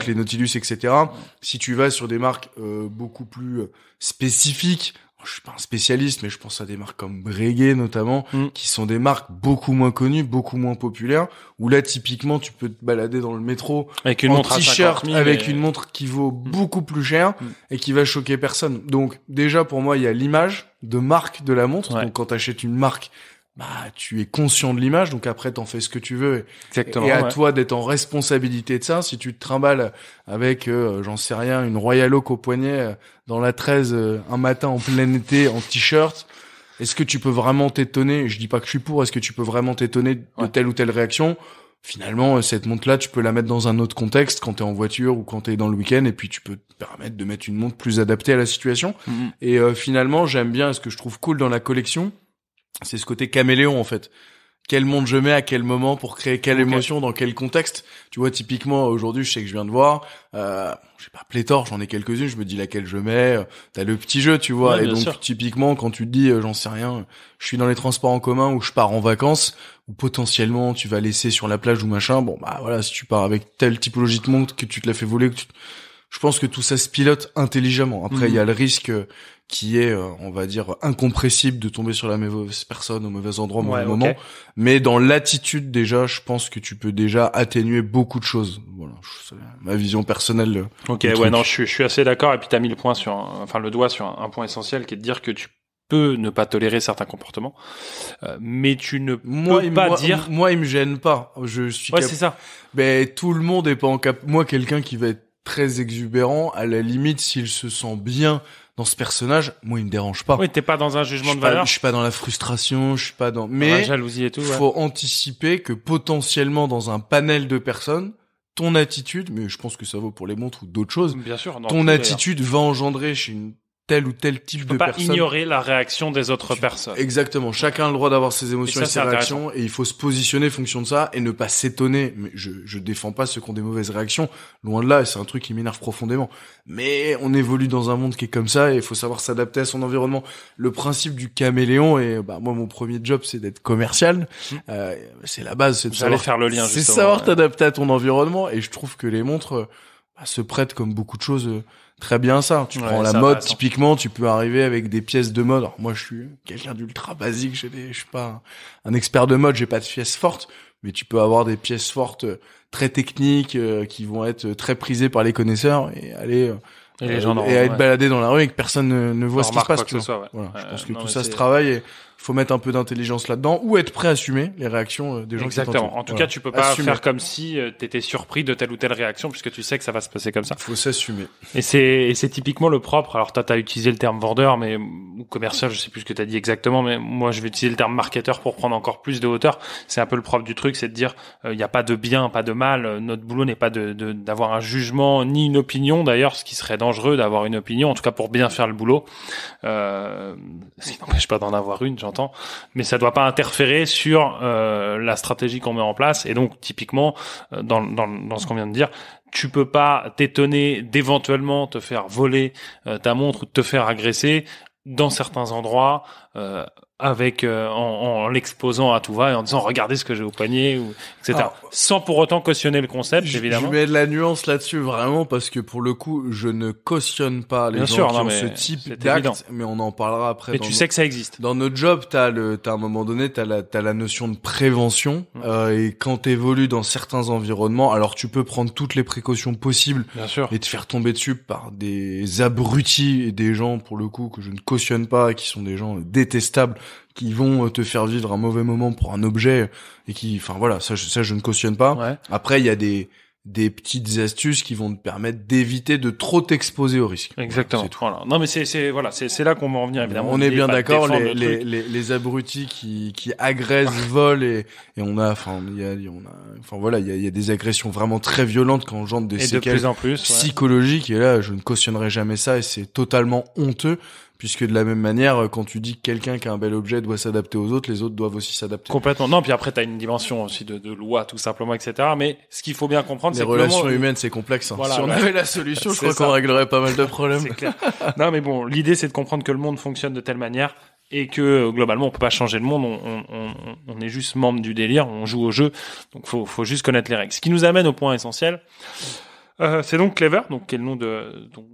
les Nautilus, etc. Si tu vas sur des marques beaucoup plus spécifiques, je suis pas un spécialiste, mais je pense à des marques comme Breguet notamment, qui sont des marques beaucoup moins connues, beaucoup moins populaires, où là typiquement tu peux te balader dans le métro avec une montre t-shirt, avec une montre qui vaut beaucoup plus cher et qui va choquer personne. Donc déjà pour moi il y a l'image de marque de la montre. Donc quand t'achètes une marque, tu es conscient de l'image, donc après t'en fais ce que tu veux. Exactement. Et à toi d'être en responsabilité de ça. Si tu te trimbales avec, j'en sais rien, une Royal Oak au poignet dans la 13 un matin en plein été en t-shirt, est-ce que tu peux vraiment t'étonner? Je dis pas que je suis pour. Est-ce que tu peux vraiment t'étonner de telle ou telle réaction? Finalement, cette montre-là, tu peux la mettre dans un autre contexte quand t'es en voiture ou quand t'es dans le week-end, et puis tu peux te permettre de mettre une montre plus adaptée à la situation. Et finalement, j'aime bien, ce que je trouve cool dans la collection, c'est ce côté caméléon en fait. Quelle montre je mets à quel moment pour créer quelle émotion dans quel contexte. Tu vois, typiquement aujourd'hui, je sais que je viens de voir, j'ai pas pléthore, j'en ai quelques-unes, je me dis laquelle je mets. T'as le petit jeu, tu vois. Et donc typiquement quand tu te dis, j'en sais rien, je suis dans les transports en commun ou je pars en vacances, ou potentiellement tu vas laisser sur la plage ou machin. Bon voilà, si tu pars avec telle typologie de montre que tu te la fais voler, je pense que tout ça se pilote intelligemment. Après, il y a le risque qui est, on va dire, incompressible de tomber sur la mauvaise personne au mauvais endroit au mauvais moment. Mais dans l'attitude, déjà, je pense que tu peux déjà atténuer beaucoup de choses. Voilà, c'est ma vision personnelle. Je suis assez d'accord. Et puis t'as mis le doigt sur un point essentiel, qui est de dire que tu peux ne pas tolérer certains comportements, mais tu ne peux pas dire. Moi, il me gêne pas. Je suis. C'est ça. Mais tout le monde est pas en cap. Moi, quelqu'un qui va être très exubérant, à la limite, s'il se sent bien dans ce personnage, moi, il me dérange pas. Oui, t'es pas dans un jugement de valeur. Je suis pas dans la frustration, je suis pas dans... Mais, la jalousie et tout, faut anticiper que potentiellement, dans un panel de personnes, ton attitude, mais je pense que ça vaut pour les montres ou d'autres choses. Bien sûr. Ton attitude va engendrer chez une tel ou tel type de personne. Tu peux pas ignorer la réaction des autres personnes. Exactement. Chacun a le droit d'avoir ses émotions et ses réactions, et il faut se positionner en fonction de ça et ne pas s'étonner. Mais je défends pas ceux qui ont des mauvaises réactions. Loin de là, et c'est un truc qui m'énerve profondément. Mais on évolue dans un monde qui est comme ça et il faut savoir s'adapter à son environnement. Le principe du caméléon, et moi, mon premier job, c'est d'être commercial. C'est la base, c'est de savoir faire le lien, c'est savoir t'adapter à ton environnement, et je trouve que les montres se prêtent comme beaucoup de choses très bien ça. Tu prends la mode, typiquement, tu peux arriver avec des pièces de mode. Alors, moi, je suis quelqu'un d'ultra basique, je suis pas un expert de mode, j'ai pas de pièces fortes, mais tu peux avoir des pièces fortes très techniques qui vont être très prisées par les connaisseurs et aller être baladé dans la rue et que personne ne voit ce qui se passe. Voilà, je pense que tout ça se travaille, et faut mettre un peu d'intelligence là-dedans ou être prêt à assumer les réactions des gens. Exactement. En tout cas, tu peux pas faire comme si t'étais surpris de telle ou telle réaction puisque tu sais que ça va se passer comme ça. Faut s'assumer. Et c'est typiquement le propre. Alors toi, t'as utilisé le terme vendeur, mais ou commercial, je sais plus ce que t'as dit exactement, mais moi, je vais utiliser le terme marketeur pour prendre encore plus de hauteur. C'est un peu le propre du truc, c'est de dire, il y a pas de bien, pas de mal. Notre boulot n'est pas d'avoir un jugement ni une opinion. D'ailleurs, ce qui serait dangereux d'avoir une opinion, en tout cas pour bien faire le boulot. Ce qui n'empêche pas d'en avoir une, j'entends, mais ça doit pas interférer sur la stratégie qu'on met en place. Et donc typiquement dans ce qu'on vient de dire, tu peux pas t'étonner d'éventuellement te faire voler ta montre ou de te faire agresser dans certains endroits en l'exposant à tout va et en disant regardez ce que j'ai au poignet ou etc. Alors, sans pour autant cautionner le concept, évidemment. Je mets de la nuance là-dessus vraiment parce que pour le coup je ne cautionne pas les gens qui ont ce type d'acte, mais on en parlera après. Mais tu sais que ça existe. Dans notre job, t'as à un moment donné t'as la notion de prévention et quand t'évolues dans certains environnements, alors tu peux prendre toutes les précautions possibles et te faire tomber dessus par des abrutis et des gens pour le coup que je ne cautionne pas, qui sont des gens détestables, qui vont te faire vivre un mauvais moment pour un objet et qui, enfin voilà, ça je ne cautionne pas. Ouais. Après, il y a des petites astuces qui vont te permettre d'éviter de trop t'exposer au risque. Exactement. C'est tout. Voilà. Non, mais c'est là qu'on va en venir, évidemment. On est bien d'accord, les abrutis qui agressent, volent et on a, il y a des agressions vraiment très violentes qui engendrent des séquelles de plus en plus, psychologiques et là, je ne cautionnerai jamais ça et c'est totalement honteux. Puisque de la même manière, quand tu dis que quelqu'un qui a un bel objet doit s'adapter aux autres, les autres doivent aussi s'adapter. Complètement. Non, puis après, t'as une dimension aussi de loi, tout simplement, etc. Mais ce qu'il faut bien comprendre, c'est que les relations humaines, c'est complexe. Hein. Voilà, si on avait la solution, je crois qu'on réglerait pas mal de problèmes. C'est clair. Non, mais bon, l'idée, c'est de comprendre que le monde fonctionne de telle manière et que globalement, on peut pas changer le monde. On est juste membre du délire, on joue au jeu. Donc, faut juste connaître les règles. Ce qui nous amène au point essentiel. C'est donc Clever, donc qui est le nom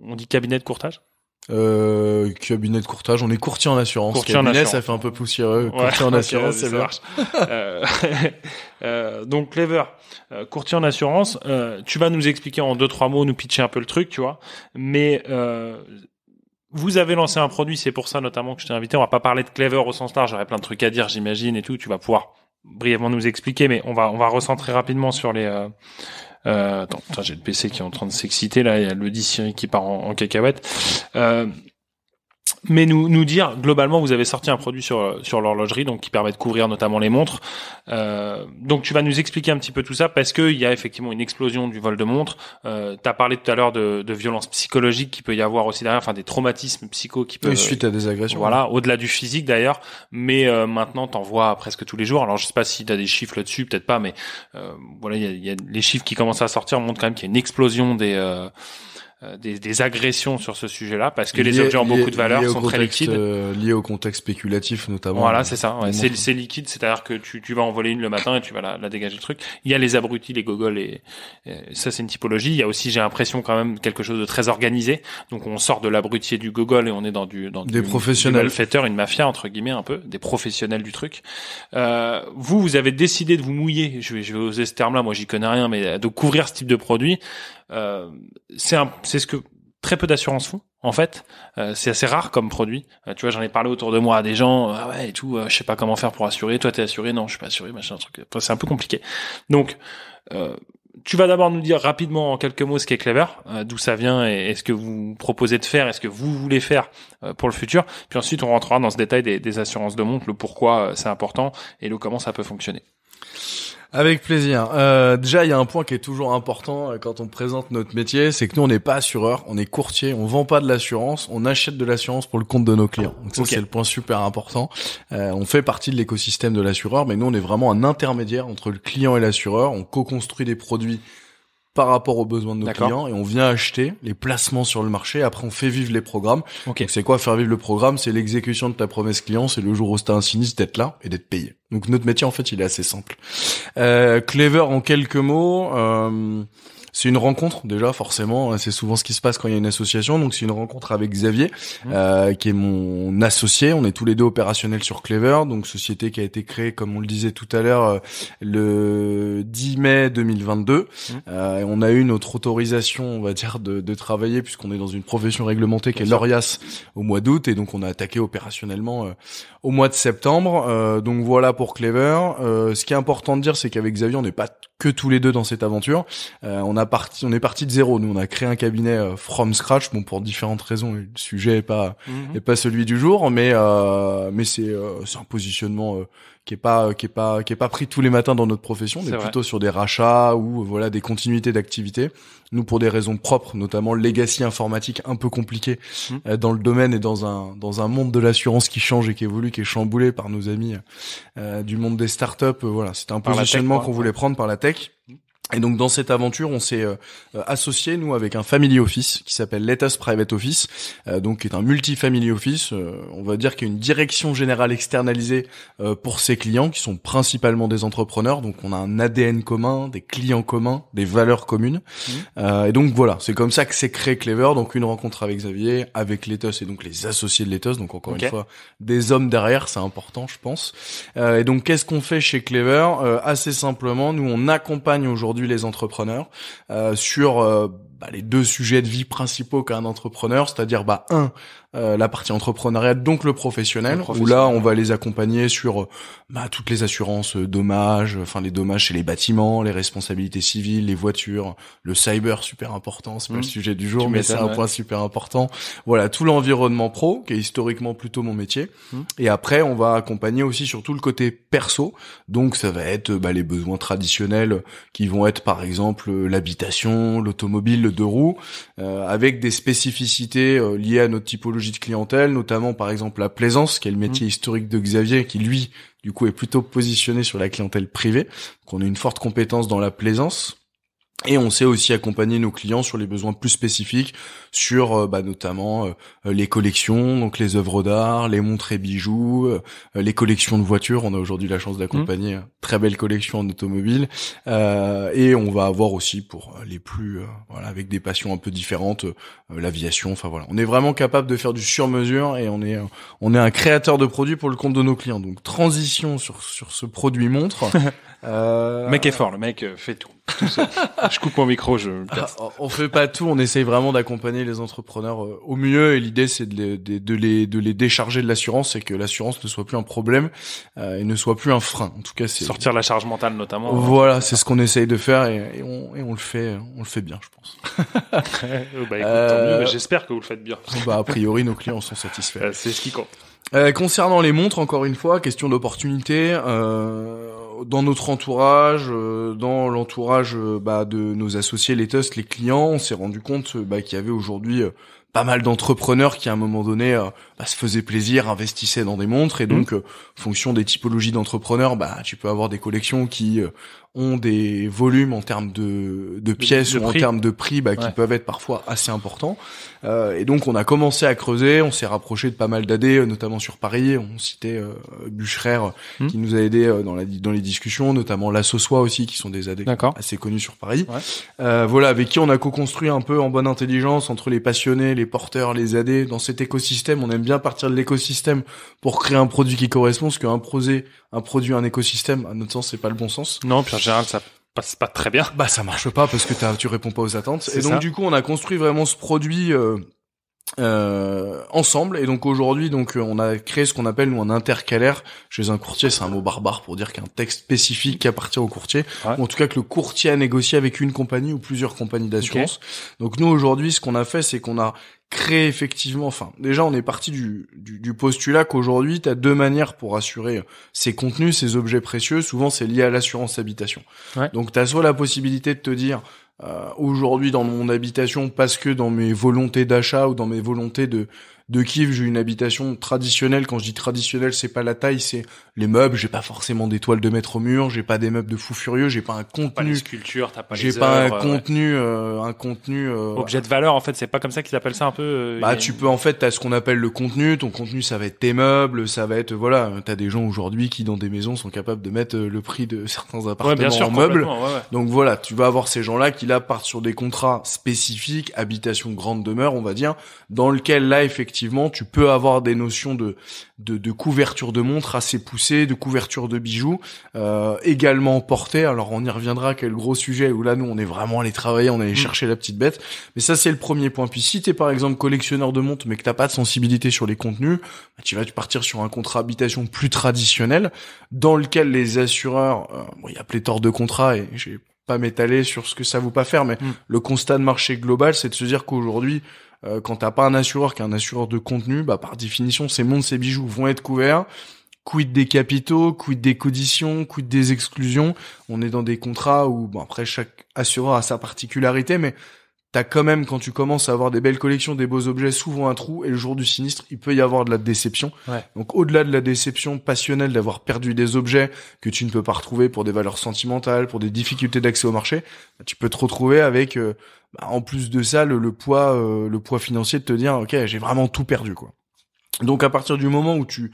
on dit cabinet de courtage. Cabinet de courtage, on est courtier en assurance. Courtier cabinet, en assurance. Ça fait un peu poussiéreux. Courtier en assurance, c'est bien. Donc Clever, courtier en assurance, tu vas nous expliquer en 2-3 mots, nous pitcher un peu le truc, tu vois. Mais vous avez lancé un produit, c'est pour ça notamment que je t'ai invité. On va pas parler de Clever au sens large, j'aurais plein de trucs à dire, j'imagine, et tout. Tu vas pouvoir brièvement nous expliquer, mais on va recentrer rapidement sur les attends, j'ai le PC qui est en train de s'exciter là, il y a le 10 Siri qui part en cacahuète. Mais nous dire globalement, vous avez sorti un produit sur l'horlogerie, donc qui permet de couvrir notamment les montres. Donc tu vas nous expliquer un petit peu tout ça parce que il y a effectivement une explosion du vol de montres. T'as parlé tout à l'heure de violence psychologique qui peut y avoir aussi derrière, enfin des traumatismes psycho qui peuvent suite à des agressions. Voilà, au-delà du physique d'ailleurs. Mais maintenant t'en vois presque tous les jours. Alors je sais pas si t'as des chiffres là-dessus, peut-être pas, mais voilà, il y a les chiffres qui commencent à sortir montrent quand même qu'il y a une explosion des agressions sur ce sujet-là parce que les objets ont beaucoup de valeur, sont très liquides. Liés au contexte spéculatif notamment. Voilà, c'est ça. Ouais. C'est liquide, c'est-à-dire que tu vas en voler une le matin et tu vas la dégager le truc. Il y a les abrutis, les gogoles et ça c'est une typologie. Il y a aussi, j'ai l'impression quand même quelque chose de très organisé. Donc on sort de l'abruti et du gogol et on est dans des professionnels, du malfaiteur, une mafia entre guillemets un peu, des professionnels du truc. Vous avez décidé de vous mouiller. Je vais oser ce terme-là. Moi j'y connais rien, mais de couvrir ce type de produit. C'est ce que très peu d'assurances font en fait. C'est assez rare comme produit. Tu vois, j'en ai parlé autour de moi à des gens, ah ouais et tout, je sais pas comment faire pour assurer. Toi t'es assuré? Non, je suis pas assuré, machin, truc. Enfin, c'est un peu compliqué. Donc tu vas d'abord nous dire rapidement en quelques mots ce qu'est Clever, d'où ça vient et ce que vous proposez de faire, et ce que vous voulez faire pour le futur. Puis ensuite on rentrera dans ce détail des assurances de montre, le pourquoi c'est important et le comment ça peut fonctionner. Avec plaisir. Déjà, il y a un point qui est toujours important quand on présente notre métier, c'est que nous, on n'est pas assureur, on est courtier, on vend pas de l'assurance, on achète de l'assurance pour le compte de nos clients. Donc ça, c'est le point super important. On fait partie de l'écosystème de l'assureur, mais nous, on est vraiment un intermédiaire entre le client et l'assureur. On co-construit des produits par rapport aux besoins de nos clients et on vient acheter les placements sur le marché. Après, on fait vivre les programmes. Donc, c'est quoi faire vivre le programme? C'est l'exécution de ta promesse client. C'est le jour où t'as un sinistre d'être là et d'être payé. Donc, notre métier, en fait, il est assez simple. Clever, en quelques mots, C'est une rencontre déjà, forcément. C'est souvent ce qui se passe quand il y a une association. Donc c'est une rencontre avec Xavier, qui est mon associé. On est tous les deux opérationnels sur Clever, donc société qui a été créée, comme on le disait tout à l'heure, le 10 mai 2022. Et on a eu notre autorisation, on va dire, de travailler, puisqu'on est dans une profession réglementée qui est l'ORIAS, au mois d'août, et donc on a attaqué opérationnellement au mois de septembre. Donc voilà pour Clever. Ce qui est important de dire, c'est qu'avec Xavier, on n'est pas que tous les deux dans cette aventure. On est parti de zéro. Nous, on a créé un cabinet from scratch. Bon, pour différentes raisons, le sujet est pas celui du jour, mais c'est un positionnement qui est pas pris tous les matins dans notre profession. On est plutôt sur des rachats ou voilà des continuités d'activité. Nous, pour des raisons propres, notamment le legacy informatique un peu compliqué dans le domaine et dans un monde de l'assurance qui change et qui évolue, qui est chamboulé par nos amis du monde des startups. Voilà, c'était un positionnement qu'on voulait prendre par la tech. Et donc dans cette aventure, on s'est associé nous avec un family office qui s'appelle Let Us Private Office, donc qui est un multi-family office. On va dire qu'il y a une direction générale externalisée pour ses clients qui sont principalement des entrepreneurs. Donc on a un ADN commun, des clients communs, des valeurs communes. Et donc voilà, c'est comme ça que s'est créé Clever. Donc une rencontre avec Xavier, avec Let Us et donc les associés de Let Us. Donc encore une fois, des hommes derrière, c'est important, je pense. Et donc qu'est-ce qu'on fait chez Clever? Assez simplement, nous on accompagne aujourd'hui les entrepreneurs sur les deux sujets de vie principaux qu'a un entrepreneur, c'est-à-dire la partie entrepreneuriale, donc le professionnel, où là on va les accompagner sur toutes les assurances dommages, les dommages chez les bâtiments, les responsabilités civiles, les voitures, le cyber, super important, c'est pas le sujet du jour, mais c'est un point super important. Voilà, tout l'environnement pro, qui est historiquement plutôt mon métier. Et après, on va accompagner aussi sur tout le côté perso, donc ça va être les besoins traditionnels qui vont être par exemple l'habitation, l'automobile, le deux roues, avec des spécificités liées à notre typologie de clientèle, notamment par exemple la plaisance, qui est le métier historique de Xavier, qui lui, du coup, est plutôt positionné sur la clientèle privée. Donc on a une forte compétence dans la plaisance. Et on sait aussi accompagner nos clients sur les besoins plus spécifiques, sur notamment les collections, donc les œuvres d'art, les montres et bijoux, les collections de voitures. On a aujourd'hui la chance d'accompagner très belle collection en automobile, et on va avoir aussi pour les plus avec des passions un peu différentes, l'aviation. Enfin voilà, on est vraiment capable de faire du sur-mesure et on est un créateur de produits pour le compte de nos clients. Donc transition sur ce produit montre. Le mec est fort, le mec fait tout seul. Je coupe mon micro, je le casse. On fait pas tout, on essaye vraiment d'accompagner les entrepreneurs au mieux, et l'idée c'est de les décharger de l'assurance, et que l'assurance ne soit plus un problème et ne soit plus un frein. En tout cas, c'est sortir la charge mentale notamment. Voilà, c'est ce qu'on essaye de faire, et on le fait bien, je pense. Écoute, tant mieux, j'espère que vous le faites bien. A priori, nos clients sont satisfaits. C'est ce qui compte. Concernant les montres, encore une fois, question d'opportunité, dans notre entourage, dans l'entourage de nos associés, les Tusk, les clients, on s'est rendu compte qu'il y avait aujourd'hui pas mal d'entrepreneurs qui à un moment donné se faisaient plaisir, investissaient dans des montres, et donc fonction des typologies d'entrepreneurs, tu peux avoir des collections qui ont des volumes en termes de pièces ou en termes de prix qui peuvent être parfois assez importants. Et donc on a commencé à creuser, on s'est rapproché de pas mal d'AD, notamment sur Paris. On citait Bucherer qui nous a aidé dans les discussions, notamment La Sossois aussi, qui sont des AD assez connus sur Paris. Voilà, avec qui on a co-construit un peu en bonne intelligence entre les passionnés, les porteurs, les AD dans cet écosystème. On aime bien partir de l'écosystème pour créer un produit qui correspond, parce qu'un produit, un écosystème, à notre sens, c'est pas le bon sens. Non, puis en général, ça passe pas très bien. Ça marche pas parce que tu réponds pas aux attentes. Et donc, du coup, on a construit vraiment ce produit ensemble. Et donc aujourd'hui, on a créé ce qu'on appelle nous un intercalaire. Chez un courtier, c'est un mot barbare pour dire qu'un texte spécifique qui appartient au courtier, ou en tout cas que le courtier a négocié avec une compagnie ou plusieurs compagnies d'assurance. Donc nous aujourd'hui, ce qu'on a fait, c'est qu'on a créé effectivement, déjà on est parti du postulat qu'aujourd'hui tu as deux manières pour assurer ces contenus, ces objets précieux. Souvent c'est lié à l'assurance habitation. Donc tu as soit la possibilité de te dire aujourd'hui dans mon habitation, parce que dans mes volontés d'achat ou dans mes volontés de de kiff. J'ai une habitation traditionnelle. Quand je dis traditionnelle, c'est pas la taille, c'est les meubles. J'ai pas forcément des toiles de mettre au mur. J'ai pas des meubles de fou furieux. J'ai pas un contenu. Pas les sculptures, t'as pas les J'ai pas œuvres, un contenu. Objet de valeur, en fait, c'est pas comme ça qu'ils appellent ça un peu. Bah, tu peux, en fait, t'as ce qu'on appelle le contenu. Ton contenu, ça va être tes meubles, ça va être, voilà, t'as des gens aujourd'hui qui, dans des maisons, sont capables de mettre le prix de certains appartements bien sûr, en meubles. ouais. Donc voilà, tu vas avoir ces gens-là qui, là, partent sur des contrats spécifiques, habitation grande demeure, on va dire, dans lequel, là, effectivement, tu peux avoir des notions de couverture de montre assez poussées, de couverture de bijoux, également portée. Alors, on y reviendra, quel gros sujet, où là, nous, on est vraiment allé travailler, on est allé chercher la petite bête. Mais ça, c'est le premier point. Puis si t'es, par exemple, collectionneur de montres, mais que t'as pas de sensibilité sur les contenus, bah, tu vas partir sur un contrat habitation plus traditionnel, dans lequel les assureurs, il y a pléthore de contrats, et j'ai pas m'étaler sur ce que ça vaut pas faire, mais le constat de marché global, c'est de se dire qu'aujourd'hui, quand t'as pas un assureur qui est un assureur de contenu, bah, par définition, ces montres, ces bijoux vont être couverts. Quid des capitaux, quid des conditions, quid des exclusions. On est dans des contrats où, bon, après, chaque assureur a sa particularité, mais t'as quand même, quand tu commences à avoir des belles collections, des beaux objets, souvent un trou, et le jour du sinistre, il peut y avoir de la déception. Ouais. Donc, au-delà de la déception passionnelle d'avoir perdu des objets que tu ne peux pas retrouver pour des valeurs sentimentales, pour des difficultés d'accès au marché, tu peux te retrouver avec, en plus de ça, le poids financier de te dire, ok, j'ai vraiment tout perdu, quoi. Donc, à partir du moment où tu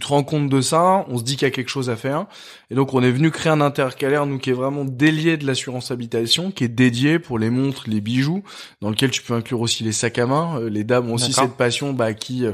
te rends compte de ça, on se dit qu'il y a quelque chose à faire. Et donc, on est venu créer un intercalaire, nous, qui est vraiment délié de l'assurance habitation, qui est dédié pour les montres, les bijoux, dans lequel tu peux inclure aussi les sacs à main. Les dames ont aussi cette passion, qui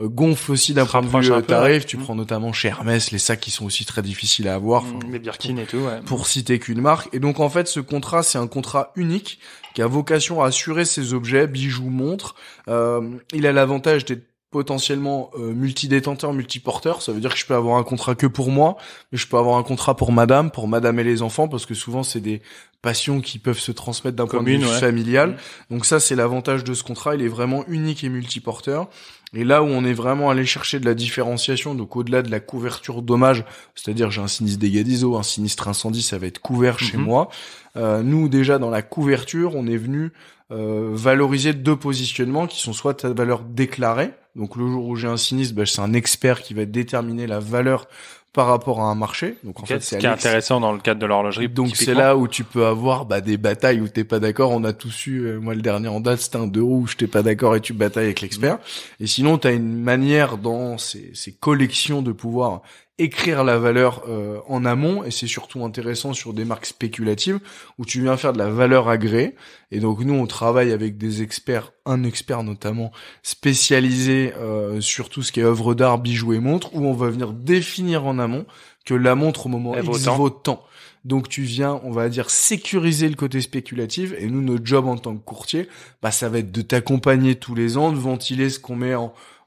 gonfle aussi d'un point de vue tarif. Tu prends notamment chez Hermès les sacs qui sont aussi très difficiles à avoir. Les Birkin et tout, ouais. Pour citer qu'une marque. Et donc, en fait, ce contrat, c'est un contrat unique qui a vocation à assurer ces objets, bijoux, montres. Il a l'avantage d'être potentiellement multidétenteur, multiporteur. Ça veut dire que je peux avoir un contrat que pour moi, mais je peux avoir un contrat pour madame et les enfants, parce que souvent c'est des passions qui peuvent se transmettre d'un point de vue familial. Donc ça, c'est l'avantage de ce contrat. Il est vraiment unique et multiporteur. Et là où on est vraiment allé chercher de la différenciation, donc au-delà de la couverture dommage, c'est-à-dire j'ai un sinistre dégâts d'ISO, un sinistre incendie, ça va être couvert chez moi. Nous, déjà, dans la couverture, on est venu valoriser deux positionnements qui sont soit ta valeur déclarée. Donc le jour où j'ai un sinistre, c'est un expert qui va déterminer la valeur par rapport à un marché. Donc en fait, c'est ce qui est intéressant dans le cadre de l'horlogerie. Donc c'est là où tu peux avoir des batailles où t'es pas d'accord. On a tous eu, moi le dernier en date, c'était un 2 roues où j'étais pas d'accord et tu batailles avec l'expert. Et sinon, t'as une manière dans ces collections de pouvoir écrire la valeur en amont, et c'est surtout intéressant sur des marques spéculatives où tu viens faire de la valeur agréée. Et donc nous, on travaille avec des experts, un expert notamment spécialisé sur tout ce qui est œuvre d'art, bijoux et montres, où on va venir définir en amont que la montre au moment X vaut tant. Donc tu viens, on va dire, sécuriser le côté spéculatif, et nous, notre job en tant que courtier, ça va être de t'accompagner tous les ans, de ventiler ce qu'on met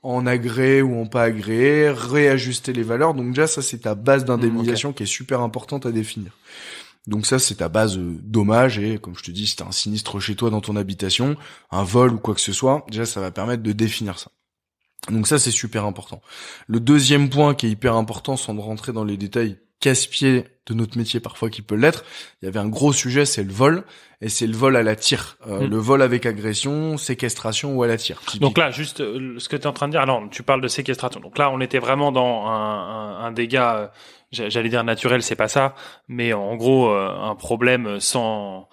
en agréé ou en pas agréé, réajuster les valeurs. Donc déjà, ça, c'est ta base d'indemnisation qui est super importante à définir. Donc ça, c'est ta base dommage, et comme je te dis, si t'as un sinistre chez toi dans ton habitation, un vol ou quoi que ce soit, déjà, ça va permettre de définir ça. Donc ça, c'est super important. Le deuxième point qui est hyper important, sans rentrer dans les détails casse-pied de notre métier parfois qui peut l'être, il y avait un gros sujet, c'est le vol, et c'est le vol à la tire. Le vol avec agression, séquestration ou à la tire. Donc là, juste ce que tu es en train de dire, alors tu parles de séquestration. Donc là, on était vraiment dans un dégât, j'allais dire naturel, c'est pas ça, mais en gros, un problème sans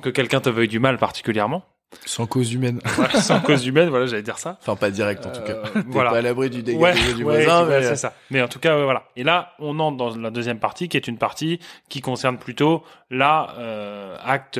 que quelqu'un te veuille du mal particulièrement. Sans cause humaine. Voilà, sans cause humaine, voilà, j'allais dire ça. Enfin, pas direct en tout cas. Voilà. T'es pas à l'abri du dégât du voisin. Mais c'est ça. Mais en tout cas, voilà. Et là, on entre dans la deuxième partie, qui est une partie qui concerne plutôt acte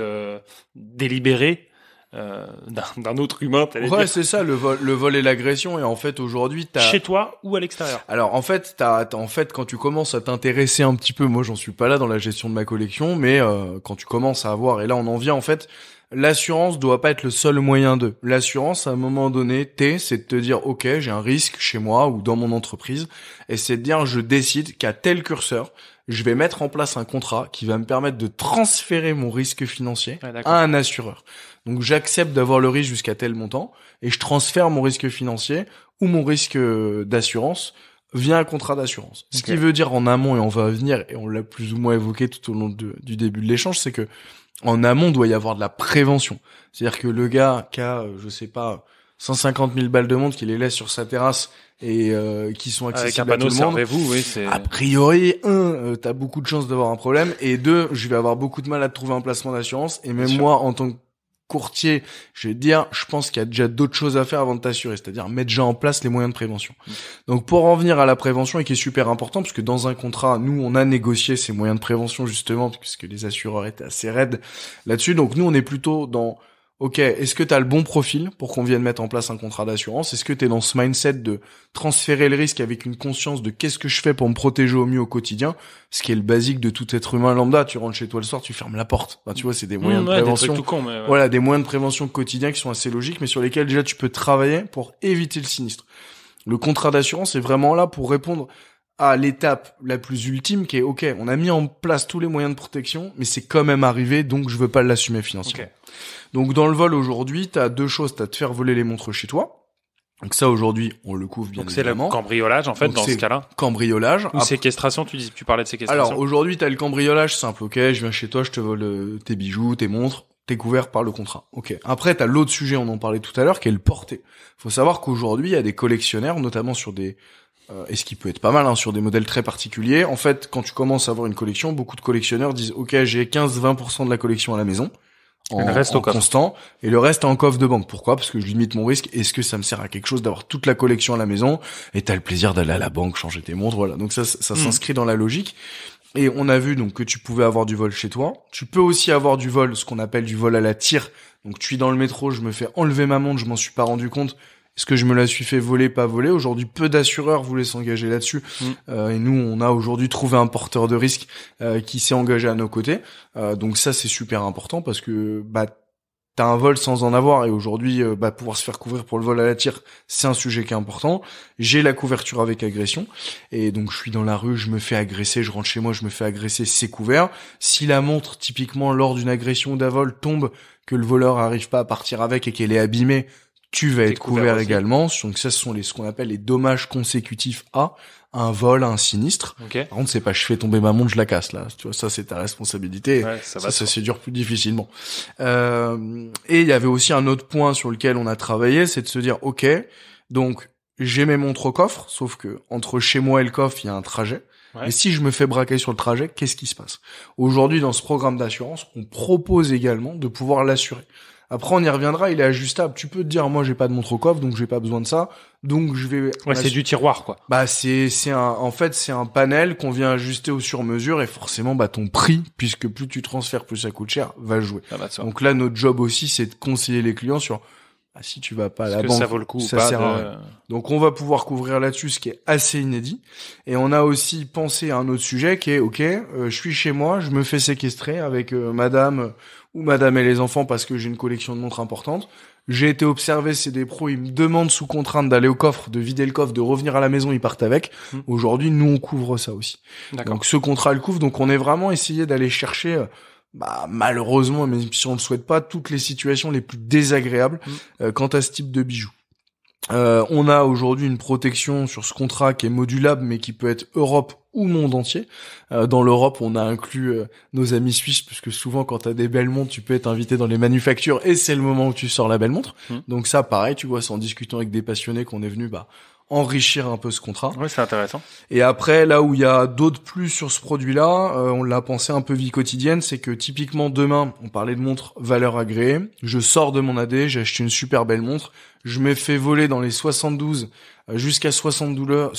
délibéré d'un autre humain. Ouais, c'est ça, le vol et l'agression. Et en fait, aujourd'hui, chez toi ou à l'extérieur. Alors, en fait, quand tu commences à t'intéresser un petit peu, moi, j'en suis pas là dans la gestion de ma collection, mais quand tu commences à avoir, et là, on en vient en fait. L'assurance doit pas être le seul moyen de. L'assurance, à un moment donné, c'est de te dire, ok, j'ai un risque chez moi ou dans mon entreprise, et c'est de dire, je décide qu'à tel curseur, je vais mettre en place un contrat qui va me permettre de transférer mon risque financier à un assureur. Donc, j'accepte d'avoir le risque jusqu'à tel montant, et je transfère mon risque financier ou mon risque d'assurance via un contrat d'assurance. Ce qui veut dire en amont, et on va venir, et on l'a plus ou moins évoqué tout au long du début de l'échange, c'est que en amont, doit y avoir de la prévention. C'est-à-dire que le gars qui a, je sais pas, 150 000 balles de montre, qui les laisse sur sa terrasse et qui sont accessibles à tout le monde. Servez-vous, oui, c'est... A priori, t'as beaucoup de chances d'avoir un problème, et deux, je vais avoir beaucoup de mal à te trouver un placement d'assurance, et même moi, en tant que courtier, je vais te dire, je pense qu'il y a déjà d'autres choses à faire avant de t'assurer, c'est-à-dire mettre déjà en place les moyens de prévention. Donc pour en venir à la prévention, et qui est super important, parce que dans un contrat, nous, on a négocié ces moyens de prévention justement, puisque les assureurs étaient assez raides là-dessus. Donc nous, on est plutôt dans, ok, est-ce que t'as le bon profil pour qu'on vienne mettre en place un contrat d'assurance? Est-ce que t'es dans ce mindset de transférer le risque avec une conscience de qu'est-ce que je fais pour me protéger au mieux au quotidien? Ce qui est le basique de tout être humain lambda. Tu rentres chez toi le soir, tu fermes la porte. Enfin, tu vois, c'est des moyens de prévention. Des trucs tout cons, mais ouais. Voilà, des moyens de prévention quotidiens qui sont assez logiques, mais sur lesquels déjà tu peux travailler pour éviter le sinistre. Le contrat d'assurance est vraiment là pour répondre à l'étape la plus ultime qui est, ok, on a mis en place tous les moyens de protection, mais c'est quand même arrivé, donc je veux pas l'assumer financièrement. Okay. Donc dans le vol aujourd'hui, t'as deux choses, t'as de faire voler les montres chez toi. Donc ça aujourd'hui, on le couvre bien évidemment. Donc c'est le cambriolage en fait. Donc dans ce cas-là. Cambriolage. Ou séquestration, tu parlais de séquestration. Alors aujourd'hui, t'as le cambriolage simple, ok, je viens chez toi, je te vole tes bijoux, tes montres, t'es couvert par le contrat. Ok. Après, t'as l'autre sujet, on en parlait tout à l'heure, qui est le porté. Faut savoir qu'aujourd'hui, il y a des collectionneurs, notamment sur des et ce qui peut être pas mal, sur des modèles très particuliers. En fait, quand tu commences à avoir une collection, beaucoup de collectionneurs disent, ok, j'ai 15-20% de la collection à la maison. Le reste au coffre. Constant, et le reste en coffre de banque. Pourquoi? Parce que je limite mon risque. Est-ce que ça me sert à quelque chose d'avoir toute la collection à la maison? Et t'as le plaisir d'aller à la banque, changer tes montres, voilà. Donc ça s'inscrit dans la logique. Et on a vu donc que tu pouvais avoir du vol chez toi. Tu peux aussi avoir du vol, ce qu'on appelle du vol à la tire. Donc tu es dans le métro, je me fais enlever ma montre, je m'en suis pas rendu compte. Est-ce que je me la suis fait voler, pas voler? Aujourd'hui, peu d'assureurs voulaient s'engager là-dessus. Et nous, on a aujourd'hui trouvé un porteur de risque qui s'est engagé à nos côtés. Donc ça, c'est super important parce que t'as un vol sans en avoir. Et aujourd'hui, pouvoir se faire couvrir pour le vol à la tire, c'est un sujet qui est important. J'ai la couverture avec agression. Et donc, je suis dans la rue, je me fais agresser, je rentre chez moi, je me fais agresser, c'est couvert. Si la montre, typiquement, lors d'une agression ou d'un vol, tombe, que le voleur arrive pas à partir avec et qu'elle est abîmée, tu vas être couvert également. Donc ça, ce sont ce qu'on appelle les dommages consécutifs à un vol, à un sinistre. Okay. Par contre, c'est pas je fais tomber ma montre, je la casse là. Tu vois, ça c'est ta responsabilité. Ouais, ça se dure plus difficilement. Et il y avait aussi un autre point sur lequel on a travaillé, c'est de se dire, ok, donc j'ai mes montres au coffre, sauf que entre chez moi et le coffre, il y a un trajet. Ouais. Et si je me fais braquer sur le trajet, qu'est-ce qui se passe? Aujourd'hui, dans ce programme d'assurance, on propose également de pouvoir l'assurer. Après, on y reviendra, il est ajustable. Tu peux te dire, moi, j'ai pas de montre au coffre, donc j'ai pas besoin de ça. Donc, je vais... Ouais, c'est du tiroir, quoi. En fait, c'est un panel qu'on vient ajuster au sur-mesure et forcément, ton prix, puisque plus tu transfères, plus ça coûte cher, va jouer. Donc là, notre job aussi, c'est de conseiller les clients sur, si tu vas pas à la banque, ça vaut le coup ça ou pas sert à rien. Donc, on va pouvoir couvrir là-dessus, ce qui est assez inédit. Et on a aussi pensé à un autre sujet qui est, ok, je suis chez moi, je me fais séquestrer avec madame et les enfants parce que j'ai une collection de montres importante. J'ai été observé, c'est des pros, ils me demandent sous contrainte d'aller au coffre, de vider le coffre, de revenir à la maison, ils partent avec. Aujourd'hui, nous, on couvre ça aussi. D'accord. Donc, ce contrat le couvre. Donc, on est vraiment essayé d'aller chercher, malheureusement, mais si on le souhaite pas, toutes les situations les plus désagréables quant à ce type de bijoux. On a aujourd'hui une protection sur ce contrat qui est modulable, mais qui peut être Europe ou monde entier. Dans l'Europe, on a inclus nos amis suisses, puisque souvent, quand t'as des belles montres, tu peux être invité dans les manufactures, et c'est le moment où tu sors la belle montre. Donc ça, pareil, tu vois, c'est en discutant avec des passionnés qu'on est venu enrichir un peu ce contrat. Oui, c'est intéressant. Et après, là où il y a d'autres plus sur ce produit-là, on l'a pensé un peu vie quotidienne, c'est que typiquement demain, on parlait de montre valeur agréée, je sors de mon AD, j'ai acheté une super belle montre, je me fais voler dans les 72 jusqu'à 72 heures,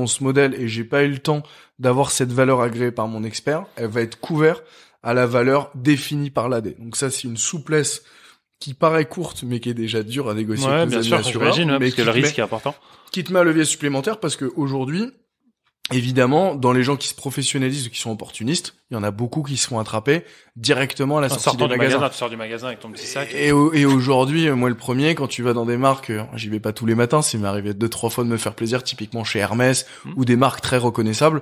ce modèle, et j'ai pas eu le temps d'avoir cette valeur agréée par mon expert, elle va être couverte à la valeur définie par l'AD. Donc ça, c'est une souplesse qui paraît courte, mais qui est déjà dure à négocier. Ouais, bien sûr, j'imagine, parce que le risque est important. Qui te met un levier supplémentaire parce que aujourd'hui, évidemment, dans les gens qui se professionnalisent ou qui sont opportunistes, il y en a beaucoup qui se font attraper directement à la sortie des magasins. Tu sors du magasin avec ton petit sac. Et aujourd'hui, moi le premier, quand tu vas dans des marques, j'y vais pas tous les matins, c'est m'arrivé 2-3 fois de me faire plaisir, typiquement chez Hermès ou des marques très reconnaissables.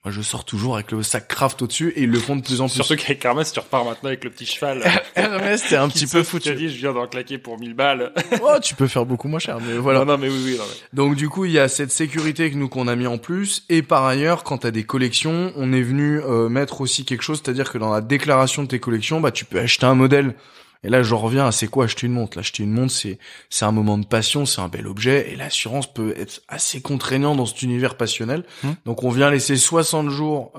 Moi, je sors toujours avec le sac Craft au-dessus et ils le font de plus en plus. Surtout qu'avec Hermès, tu repars maintenant avec le petit cheval. Hermès, c'est un petit peu foutu. Je te dis, je viens d'en claquer pour 1000 balles. Oh, tu peux faire beaucoup moins cher, mais voilà. Non, mais oui. Non, mais... Donc, du coup, il y a cette sécurité que qu'on a mis en plus. Et par ailleurs, quand t'as des collections, on est venu mettre aussi quelque chose, c'est-à-dire que dans la déclaration de tes collections, tu peux acheter un modèle Et là, j'en reviens à c'est quoi acheter une montre. Là, acheter une montre, c'est un moment de passion, c'est un bel objet, et l'assurance peut être assez contraignant dans cet univers passionnel. Donc, on vient laisser 60 jours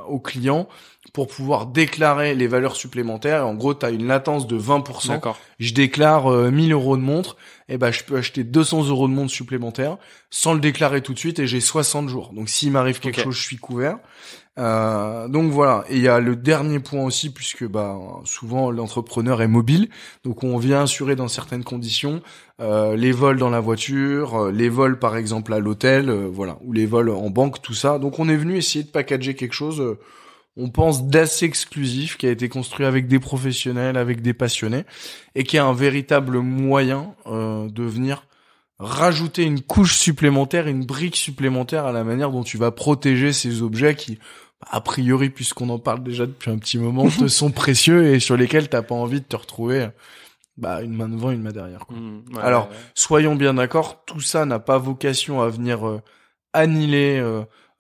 au client pour pouvoir déclarer les valeurs supplémentaires. Et en gros, tu as une latence de 20%. D'accord. Je déclare 1000 euros de montre, et ben je peux acheter 200 euros de montre supplémentaires sans le déclarer tout de suite, et j'ai 60 jours. Donc, s'il m'arrive quelque chose, je suis couvert. Donc voilà, et il y a le dernier point aussi, puisque souvent l'entrepreneur est mobile, donc on vient assurer dans certaines conditions les vols dans la voiture, les vols par exemple à l'hôtel, voilà, ou les vols en banque, tout ça. Donc on est venu essayer de packager quelque chose, on pense d'assez exclusif, qui a été construit avec des professionnels, avec des passionnés, et qui est un véritable moyen de venir rajouter une couche supplémentaire, une brique supplémentaire à la manière dont tu vas protéger ces objets qui, a priori, puisqu'on en parle déjà depuis un petit moment, te sont précieux et sur lesquels t'as pas envie de te retrouver une main devant, une main derrière, quoi. Alors, soyons bien d'accord, tout ça n'a pas vocation à venir annihiler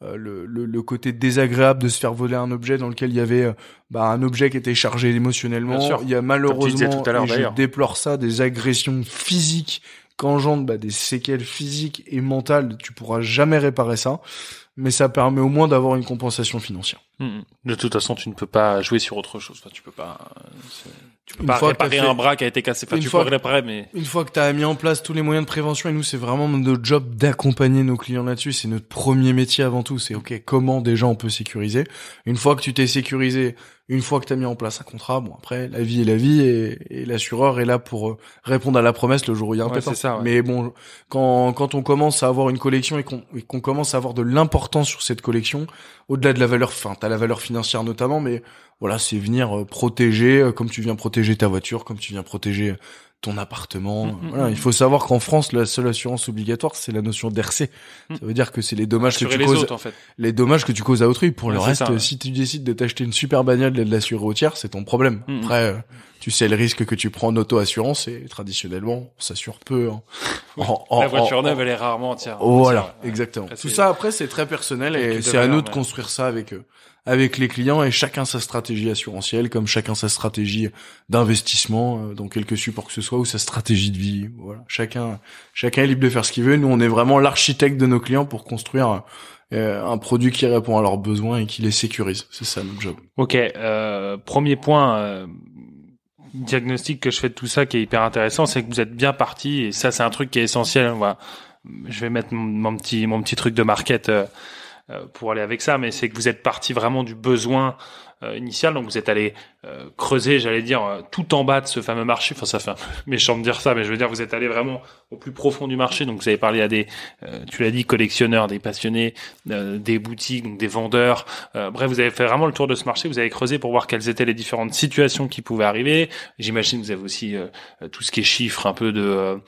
le côté désagréable de se faire voler un objet dans lequel il y avait un objet qui était chargé émotionnellement. Il y a malheureusement, et je déplore ça, des agressions physiques qu'engendrent des séquelles physiques et mentales. Tu pourras jamais réparer ça, mais ça permet au moins d'avoir une compensation financière. De toute façon, tu ne peux pas jouer sur autre chose. Enfin, tu peux pas réparer un bras qui a été cassé. Enfin, tu peux réparer, mais une fois que tu as mis en place tous les moyens de prévention, et nous, c'est vraiment notre job d'accompagner nos clients là-dessus. C'est notre premier métier avant tout. C'est comment déjà on peut sécuriser. Une fois que tu t'es sécurisé, une fois que tu as mis en place un contrat, après, la vie est la vie, et l'assureur est là pour répondre à la promesse le jour où il y a un pépin. Mais bon, quand on commence à avoir une collection et qu'on commence à avoir de l'importance sur cette collection, au-delà de la valeur, t'as la valeur financière notamment, mais voilà, c'est venir protéger, comme tu viens protéger ta voiture, comme tu viens protéger ton appartement. Voilà, il faut savoir qu'en France, la seule assurance obligatoire, c'est la notion d'RC. Ça veut dire que c'est les dommages que tu causes, autres, en fait. les dommages que tu causes à autrui. Pour le reste, si tu décides de t'acheter une super bagnole et de l'assurer au tiers, c'est ton problème. Après, tu sais le risque que tu prends en auto-assurance, et traditionnellement, on s'assure peu. La voiture neuve, elle est rarement entière. Voilà, exactement. Tout ça, après, c'est très personnel, et c'est à nous de construire ça avec les clients, et chacun sa stratégie assurantielle, comme chacun sa stratégie d'investissement dans quelque support que ce soit, ou sa stratégie de vie. Voilà, chacun est libre de faire ce qu'il veut. Nous, on est vraiment l'architecte de nos clients pour construire un produit qui répond à leurs besoins et qui les sécurise. C'est ça notre job. Ok, premier point, diagnostic que je fais de tout ça qui est hyper intéressant, c'est que vous êtes bien parti, et ça c'est un truc qui est essentiel. Voilà. Je vais mettre mon petit truc de market pour aller avec ça, mais c'est que vous êtes parti vraiment du besoin initial, donc vous êtes allé creuser, j'allais dire, tout en bas de ce fameux marché. Enfin, ça fait un peu méchant de dire ça, mais je veux dire, vous êtes allé vraiment au plus profond du marché. Donc, vous avez parlé à des, tu l'as dit, collectionneurs, des passionnés, des boutiques, donc des vendeurs. Bref, vous avez fait vraiment le tour de ce marché. Vous avez creusé pour voir quelles étaient les différentes situations qui pouvaient arriver. J'imagine que vous avez aussi tout ce qui est chiffres, un peu de,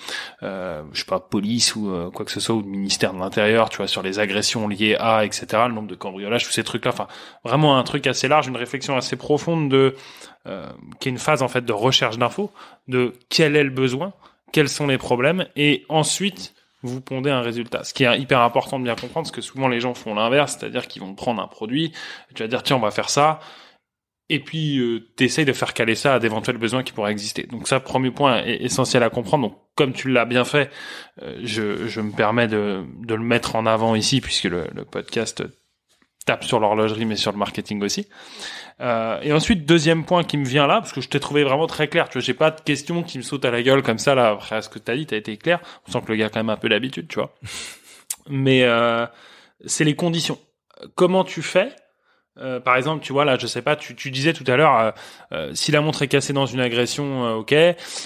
je sais pas, police ou quoi que ce soit, ou de ministère de l'Intérieur, tu vois, sur les agressions liées à, etc., le nombre de cambriolages, tous ces trucs-là. Enfin, vraiment un truc assez large, une réflexion assez profonde de qui est une phase en fait de recherche d'infos, de quel est le besoin, quels sont les problèmes, et ensuite vous pondez un résultat. Ce qui est hyper important de bien comprendre, parce que souvent les gens font l'inverse, c'est-à-dire qu'ils vont prendre un produit, tu vas dire tiens on va faire ça, et puis t'essayes de faire caler ça à d'éventuels besoins qui pourraient exister. Donc ça, premier point est essentiel à comprendre. Donc comme tu l'as bien fait, je me permets de le mettre en avant ici, puisque le podcast tape sur l'horlogerie, mais sur le marketing aussi. Et ensuite, deuxième point qui me vient là, parce que je t'ai trouvé vraiment très clair. Tu vois, j'ai pas de questions qui me sautent à la gueule comme ça là après ce que t'as dit. T'as été clair. On sent que le gars a quand même un peu d'habitude, tu vois. Mais c'est les conditions. Comment tu fais? Par exemple, tu vois là, je sais pas. Tu disais tout à l'heure, si la montre est cassée dans une agression, ok.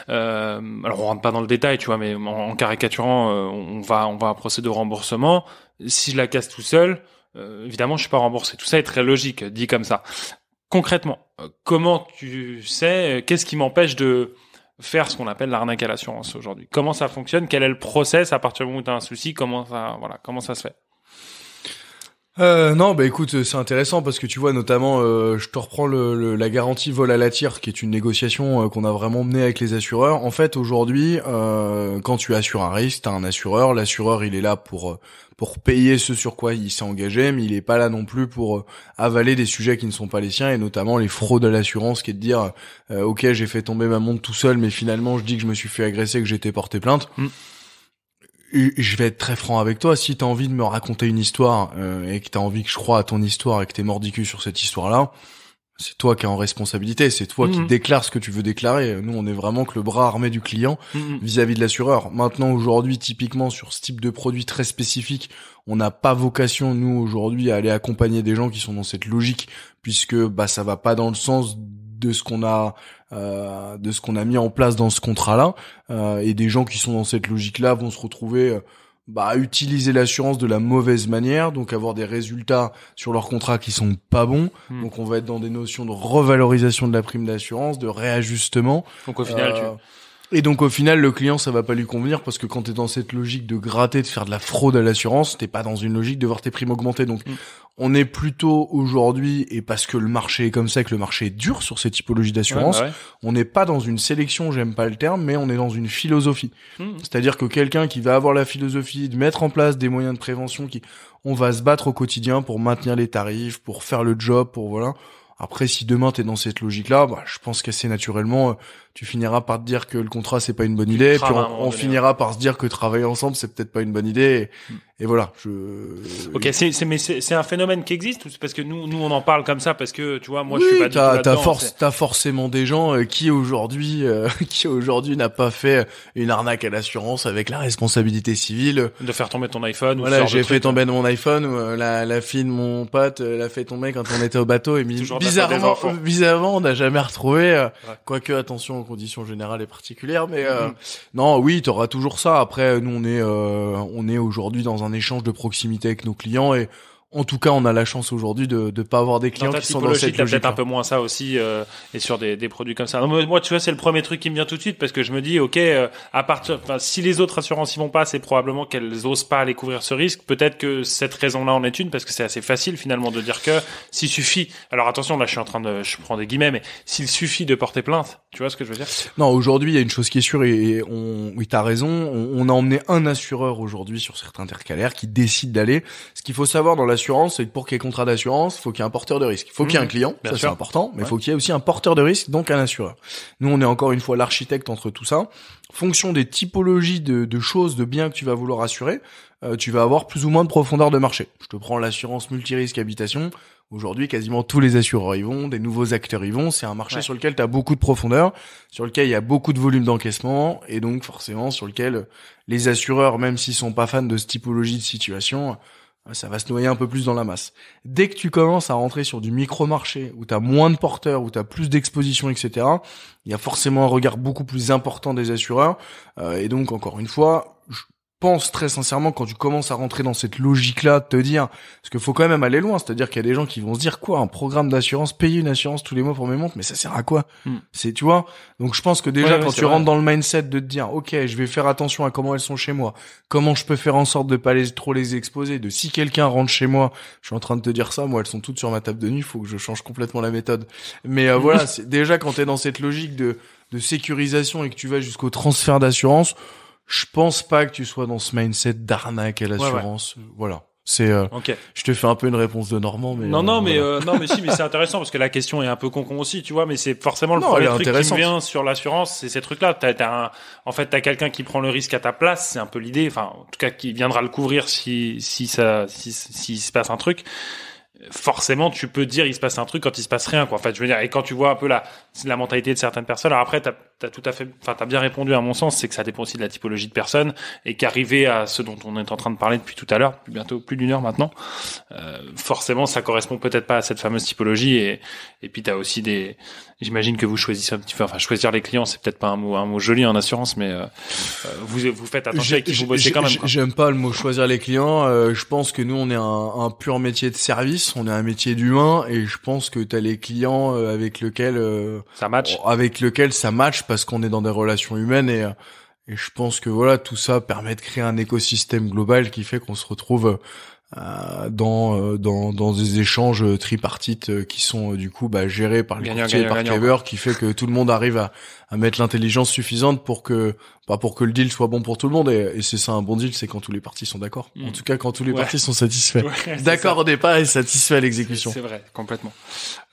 Alors on rentre pas dans le détail, tu vois, mais en caricaturant, on va procéder au remboursement. Si je la casse tout seul. Évidemment, je suis pas remboursé. Tout ça est très logique, dit comme ça. Concrètement, comment tu sais, qu'est-ce qui m'empêche de faire ce qu'on appelle l'arnaque à l'assurance aujourd'hui? Comment ça fonctionne? Quel est le process à partir du moment où tu as un souci? Comment ça se fait? Non, bah écoute, c'est intéressant parce que tu vois notamment, je te reprends la garantie vol à la tire, qui est une négociation qu'on a vraiment menée avec les assureurs. En fait, aujourd'hui, quand tu assures un risque, t'as un assureur. L'assureur, il est là pour payer ce sur quoi il s'est engagé, mais il est pas là non plus pour avaler des sujets qui ne sont pas les siens, et notamment les fraudes à l'assurance, qui est de dire, ok, j'ai fait tomber ma montre tout seul, mais finalement, je dis que je me suis fait agresser, que j'ai été porté plainte. Je vais être très franc avec toi, si t'as envie de me raconter une histoire et que t'as envie que je croie à ton histoire et que t'es mordicus sur cette histoire-là, c'est toi qui es en responsabilité, c'est toi qui déclares ce que tu veux déclarer. Nous, on est vraiment que le bras armé du client vis-à-vis de l'assureur. Maintenant, aujourd'hui, typiquement sur ce type de produit très spécifique, on n'a pas vocation, nous, aujourd'hui, à aller accompagner des gens qui sont dans cette logique, puisque bah ça va pas dans le sens de ce qu'on a mis en place dans ce contrat-là, et des gens qui sont dans cette logique-là vont se retrouver à utiliser l'assurance de la mauvaise manière, donc avoir des résultats sur leur contrat qui sont pas bons. Donc on va être dans des notions de revalorisation de la prime d'assurance, de réajustement. Donc au final, Et donc au final, le client, ça va pas lui convenir, parce que quand t'es dans cette logique de gratter, de faire de la fraude à l'assurance, t'es pas dans une logique de voir tes primes augmenter. Donc on est plutôt aujourd'hui, et parce que le marché est comme ça, que le marché est dur sur ces typologies d'assurance, on n'est pas dans une sélection, j'aime pas le terme, mais on est dans une philosophie. C'est-à-dire que quelqu'un qui va avoir la philosophie de mettre en place des moyens de prévention, on va se battre au quotidien pour maintenir les tarifs, pour faire le job, pour voilà. Après, si demain t'es dans cette logique-là, je pense qu'assez naturellement, tu finiras par te dire que le contrat c'est pas une bonne idée, puis on finira par se dire que travailler ensemble c'est peut-être pas une bonne idée. Et voilà. Ok, c'est un phénomène qui existe, ou c'est parce que nous on en parle comme ça parce que tu vois, moi je suis pas du tout là-dedans. T'as forcément des gens qui aujourd'hui n'a pas fait une arnaque à l'assurance avec la responsabilité civile de faire tomber ton iPhone. Voilà, j'ai fait tomber mon iPhone, ou la fille de mon pote l'a fait tomber quand on était au bateau, et bizarrement on n'a jamais retrouvé. Quoique attention aux conditions générales et particulières, mais non, oui, t'auras toujours ça. Après, nous on est aujourd'hui dans un échange de proximité avec nos clients, et en tout cas, on a la chance aujourd'hui de pas avoir des clients qui sont dans cette logique. Peut-être un peu moins ça aussi, et sur des produits comme ça. Non, moi, tu vois, c'est le premier truc qui me vient tout de suite, parce que je me dis, ok, si les autres assurances y vont pas, c'est probablement qu'elles osent pas aller couvrir ce risque. Peut-être que cette raison-là en est une, parce que c'est assez facile finalement de dire que s'il suffit. Alors attention, là, je prends des guillemets, mais s'il suffit de porter plainte, tu vois ce que je veux dire? Non, aujourd'hui, il y a une chose qui est sûre, oui, t'as raison. On a emmené un assureur aujourd'hui sur certains intercalaires qui décide d'aller. Ce qu'il faut savoir dans l'assurance, c'est que pour qu'il y ait contrat d'assurance, il faut qu'il y ait un porteur de risque. Il faut qu'il y ait un client, ça c'est important, mais il faut qu'il y ait aussi un porteur de risque, donc un assureur. Nous, on est encore une fois l'architecte entre tout ça. Fonction des typologies de choses, de biens que tu vas vouloir assurer, tu vas avoir plus ou moins de profondeur de marché. Je te prends l'assurance multirisque habitation. Aujourd'hui, quasiment tous les assureurs y vont, des nouveaux acteurs y vont. C'est un marché sur lequel tu as beaucoup de profondeur, sur lequel il y a beaucoup de volume d'encaissement, et donc forcément sur lequel les assureurs, même s'ils sont pas fans de cette typologie de situation, ça va se noyer un peu plus dans la masse. Dès que tu commences à rentrer sur du micro-marché, où tu as moins de porteurs, où tu as plus d'exposition, etc., il y a forcément un regard beaucoup plus important des assureurs. Et donc, encore une fois, je pense très sincèrement, quand tu commences à rentrer dans cette logique-là, de te dire, parce qu'il faut quand même aller loin, c'est-à-dire qu'il y a des gens qui vont se dire, quoi, un programme d'assurance, payer une assurance tous les mois pour mes montres, mais ça sert à quoi? C'est, tu vois? Donc je pense que déjà, quand tu rentres dans le mindset de te dire, ok, je vais faire attention à comment elles sont chez moi, comment je peux faire en sorte de pas trop les exposer, de si quelqu'un rentre chez moi, je suis en train de te dire ça, moi elles sont toutes sur ma table de nuit, il faut que je change complètement la méthode. Mais voilà, c'est déjà quand t'es dans cette logique de sécurisation et que tu vas jusqu'au transfert d'assurance, je pense pas que tu sois dans ce mindset d'arnaque à l'assurance. Voilà. C'est je te fais un peu une réponse de Normand, mais non mais c'est intéressant, parce que la question est un peu con aussi, tu vois, mais c'est forcément le premier truc qui me vient sur l'assurance, c'est ces trucs-là. T'as quelqu'un qui prend le risque à ta place, c'est un peu l'idée, enfin en tout cas qui viendra le couvrir s'il se passe un truc. Forcément, tu peux dire il se passe un truc quand il se passe rien, quoi. En fait, je veux dire, et quand tu vois un peu la mentalité de certaines personnes, alors après t'as bien répondu à mon sens, c'est que ça dépend aussi de la typologie de personnes, et qu'arriver à ce dont on est en train de parler depuis tout à l'heure, bientôt plus d'1 heure maintenant, forcément ça correspond peut-être pas à cette fameuse typologie, et puis t'as aussi j'imagine que vous choisissez un petit peu, enfin choisir les clients, c'est peut-être pas un mot joli en assurance, mais vous faites attention avec qui vous bossez quand même, quoi. J'aime pas le mot choisir les clients. Je pense que nous on est un pur métier de service, on est un métier d'humain, et je pense que t'as les clients avec lequel ça match, parce qu'on est dans des relations humaines, et je pense que voilà, tout ça permet de créer un écosystème global qui fait qu'on se retrouve dans des échanges tripartites qui sont du coup gérés par les courtiers et par Clever, qui fait que tout le monde arrive à mettre l'intelligence suffisante pour que le deal soit bon pour tout le monde, et c'est ça un bon deal, c'est quand tous les parties sont d'accord. En tout cas quand tous les parties sont satisfaits. D'accord au départ et satisfaits à l'exécution. C'est vrai, complètement.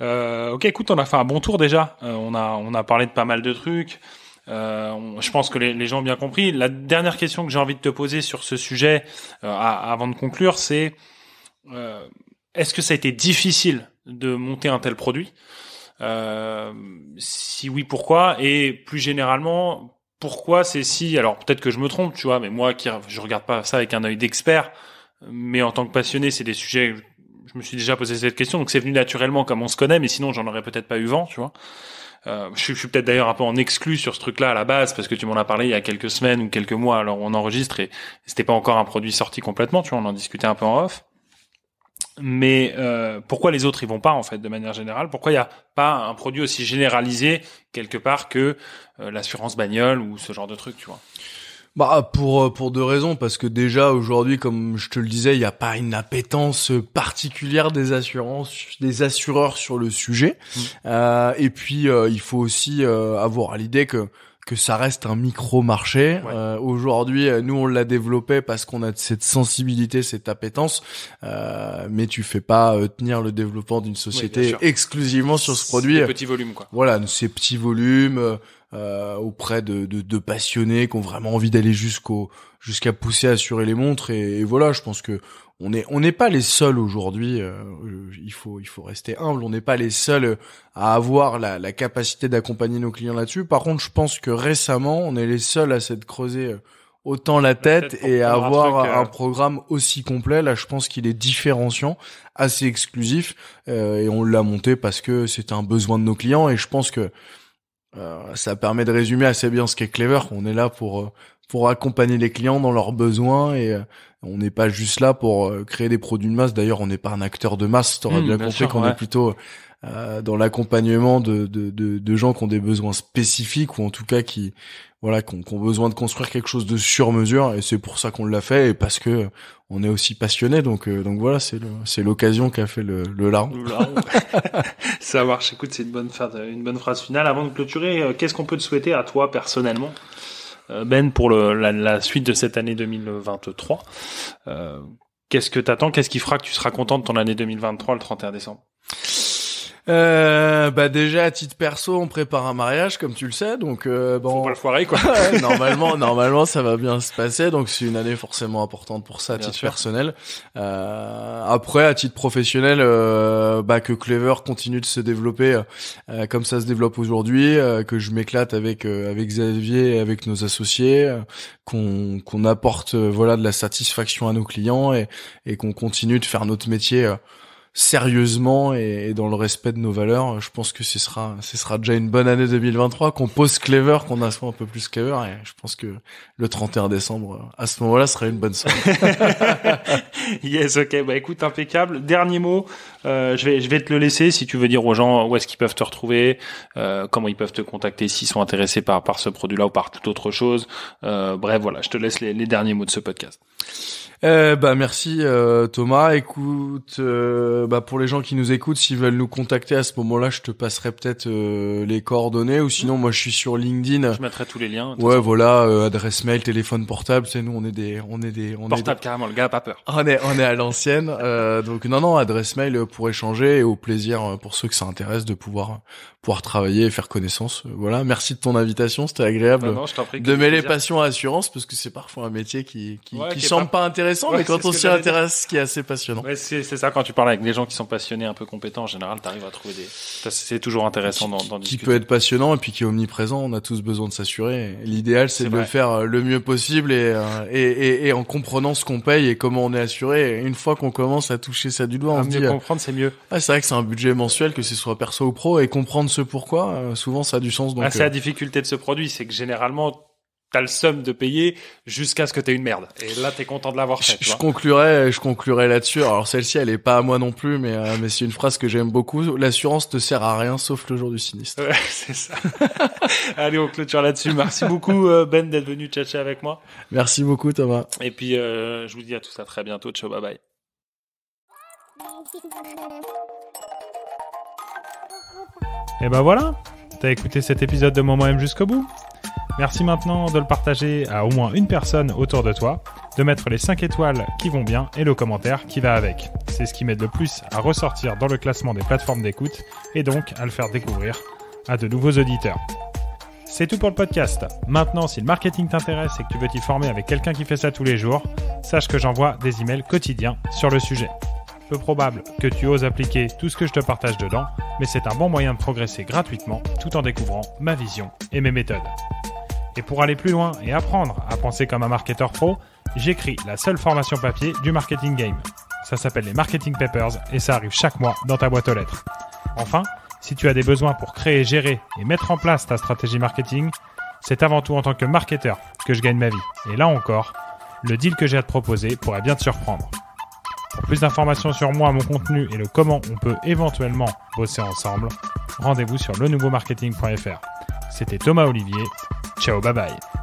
Ok, écoute, on a fait un bon tour déjà. On a parlé de pas mal de trucs. Je pense que les gens ont bien compris. La dernière question que j'ai envie de te poser sur ce sujet, avant de conclure, c'est est-ce que ça a été difficile de monter un tel produit ? Si oui, pourquoi ? Et plus généralement, pourquoi c'est si... Alors peut-être que je me trompe, tu vois, mais moi je regarde pas ça avec un œil d'expert, mais en tant que passionné, c'est des sujets... Je me suis déjà posé cette question, donc c'est venu naturellement comme on se connaît, mais sinon j'en aurais peut-être pas eu vent, tu vois. Je suis peut-être d'ailleurs un peu en exclu sur ce truc-là à la base, parce que tu m'en as parlé il y a quelques semaines ou quelques mois, alors on enregistre et c'était pas encore un produit sorti complètement, tu vois, on en discutait un peu en off. Mais pourquoi les autres ils vont pas, en fait, de manière générale ? Pourquoi il y a pas un produit aussi généralisé quelque part que l'assurance bagnole ou ce genre de truc, tu vois ? Pour deux raisons, parce que déjà aujourd'hui, comme je te le disais, il n'y a pas une appétence particulière des assureurs sur le sujet. Et puis il faut aussi avoir à l'idée que ça reste un micro-marché. Ouais. Aujourd'hui, nous on l'a développé parce qu'on a cette sensibilité, cette appétence, mais tu fais pas tenir le développement d'une société exclusivement sur ce produit. Ces petits volumes, quoi. Voilà, ces petits volumes. Auprès de passionnés qui ont vraiment envie d'aller jusqu'à pousser à assurer les montres, et voilà, je pense que on n'est pas les seuls aujourd'hui, il faut rester humble, on n'est pas les seuls à avoir la capacité d'accompagner nos clients là-dessus. Par contre, je pense que récemment, on est les seuls à s'être creusé autant la tête et à avoir un programme aussi complet. Là, je pense qu'il est différenciant, assez exclusif, et on l'a monté parce que c'était un besoin de nos clients, et je pense que ça permet de résumer assez bien ce qu'est Clever. On est là pour accompagner les clients dans leurs besoins, et on n'est pas juste là pour créer des produits de masse. D'ailleurs, on n'est pas un acteur de masse. T'auras bien compris qu'on est plutôt dans l'accompagnement de gens qui ont des besoins spécifiques, ou en tout cas qui ont besoin de construire quelque chose de sur mesure, et c'est pour ça qu'on l'a fait, et parce que on est aussi passionné, donc voilà, c'est l'occasion qu'a fait le larron. Ça marche. Écoute, c'est une bonne phrase finale. Avant de clôturer, qu'est-ce qu'on peut te souhaiter à toi personnellement, Ben, pour la suite de cette année 2023? Qu'est-ce que t'attends? Qu'est-ce qui fera que tu seras content de ton année 2023 le 31 décembre? Déjà à titre perso, on prépare un mariage, comme tu le sais, donc faut pas le foirer, quoi. normalement ça va bien se passer, donc c'est une année forcément importante pour ça à titre personnel. Après, à titre professionnel, que Clever continue de se développer comme ça se développe aujourd'hui, que je m'éclate avec Xavier et avec nos associés, qu'on apporte de la satisfaction à nos clients, et qu'on continue de faire notre métier sérieusement et dans le respect de nos valeurs. Je pense que ce sera déjà une bonne année 2023, qu'on pose Clever, qu'on assoit un peu plus Clever, et je pense que le 31 décembre, à ce moment-là, sera une bonne soirée. Yes, ok, écoute, impeccable. Dernier mot, je vais te le laisser, si tu veux dire aux gens où est-ce qu'ils peuvent te retrouver, comment ils peuvent te contacter s'ils sont intéressés par ce produit-là ou par toute autre chose. Bref, voilà, je te laisse les derniers mots de ce podcast. Merci Thomas. Écoute, pour les gens qui nous écoutent, s'ils veulent nous contacter à ce moment-là, je te passerai peut-être les coordonnées, ou sinon moi je suis sur LinkedIn. Je mettrai tous les liens. Ouais, voilà, adresse mail, téléphone portable, c'est nous, on est portable carrément, le gars a pas peur. On est à l'ancienne, donc non, adresse mail pour échanger, et au plaisir pour ceux que ça intéresse de pouvoir travailler et faire connaissance. Voilà, merci de ton invitation, c'était agréable de mêler passion à assurance, parce que c'est parfois un métier qui semble pas intéressant, mais quand on s'y intéresse, ce qui est assez passionnant. Ouais, c'est ça, quand tu parles avec des gens qui sont passionnés, un peu compétents, en général, t'arrives à trouver c'est toujours intéressant d'en discuter. Qui peut être passionnant et puis qui est omniprésent. On a tous besoin de s'assurer. L'idéal, c'est de le faire le mieux possible, et en comprenant ce qu'on paye et comment on est assuré. Et une fois qu'on commence à toucher ça du doigt, on se dit, comprendre, c'est mieux. C'est vrai que c'est un budget mensuel, que ce soit perso ou pro, et comprendre ce pourquoi, souvent ça a du sens. Donc, c'est la difficulté de ce produit, c'est que généralement, t'as le somme de payer jusqu'à ce que t'aies une merde. Et là, t'es content de l'avoir fait. Je conclurai là-dessus. Alors, celle-ci, elle est pas à moi non plus, mais c'est une phrase que j'aime beaucoup. L'assurance te sert à rien, sauf le jour du sinistre. Ouais, c'est ça. Allez, on clôture là-dessus. Merci beaucoup, Ben, d'être venu tchatcher avec moi. Merci beaucoup, Thomas. Et puis, je vous dis à tous à très bientôt. Ciao, bye bye. Et ben voilà, t'as écouté cet épisode de Moment M jusqu'au bout. Merci maintenant de le partager à au moins une personne autour de toi, de mettre les 5 étoiles qui vont bien et le commentaire qui va avec. C'est ce qui m'aide le plus à ressortir dans le classement des plateformes d'écoute et donc à le faire découvrir à de nouveaux auditeurs. C'est tout pour le podcast. Maintenant, si le marketing t'intéresse et que tu veux t'y former avec quelqu'un qui fait ça tous les jours, sache que j'envoie des emails quotidiens sur le sujet. Peu probable que tu oses appliquer tout ce que je te partage dedans, mais c'est un bon moyen de progresser gratuitement tout en découvrant ma vision et mes méthodes. Et pour aller plus loin et apprendre à penser comme un marketeur pro, j'écris la seule formation papier du marketing game. Ça s'appelle les Marketing Papers et ça arrive chaque mois dans ta boîte aux lettres. Enfin, si tu as des besoins pour créer, gérer et mettre en place ta stratégie marketing, c'est avant tout en tant que marketeur que je gagne ma vie. Et là encore, le deal que j'ai à te proposer pourrait bien te surprendre. Pour plus d'informations sur moi, mon contenu et le comment on peut éventuellement bosser ensemble, rendez-vous sur lenouveaumarketing.fr. C'était Thomas Olivier. Ciao, bye bye.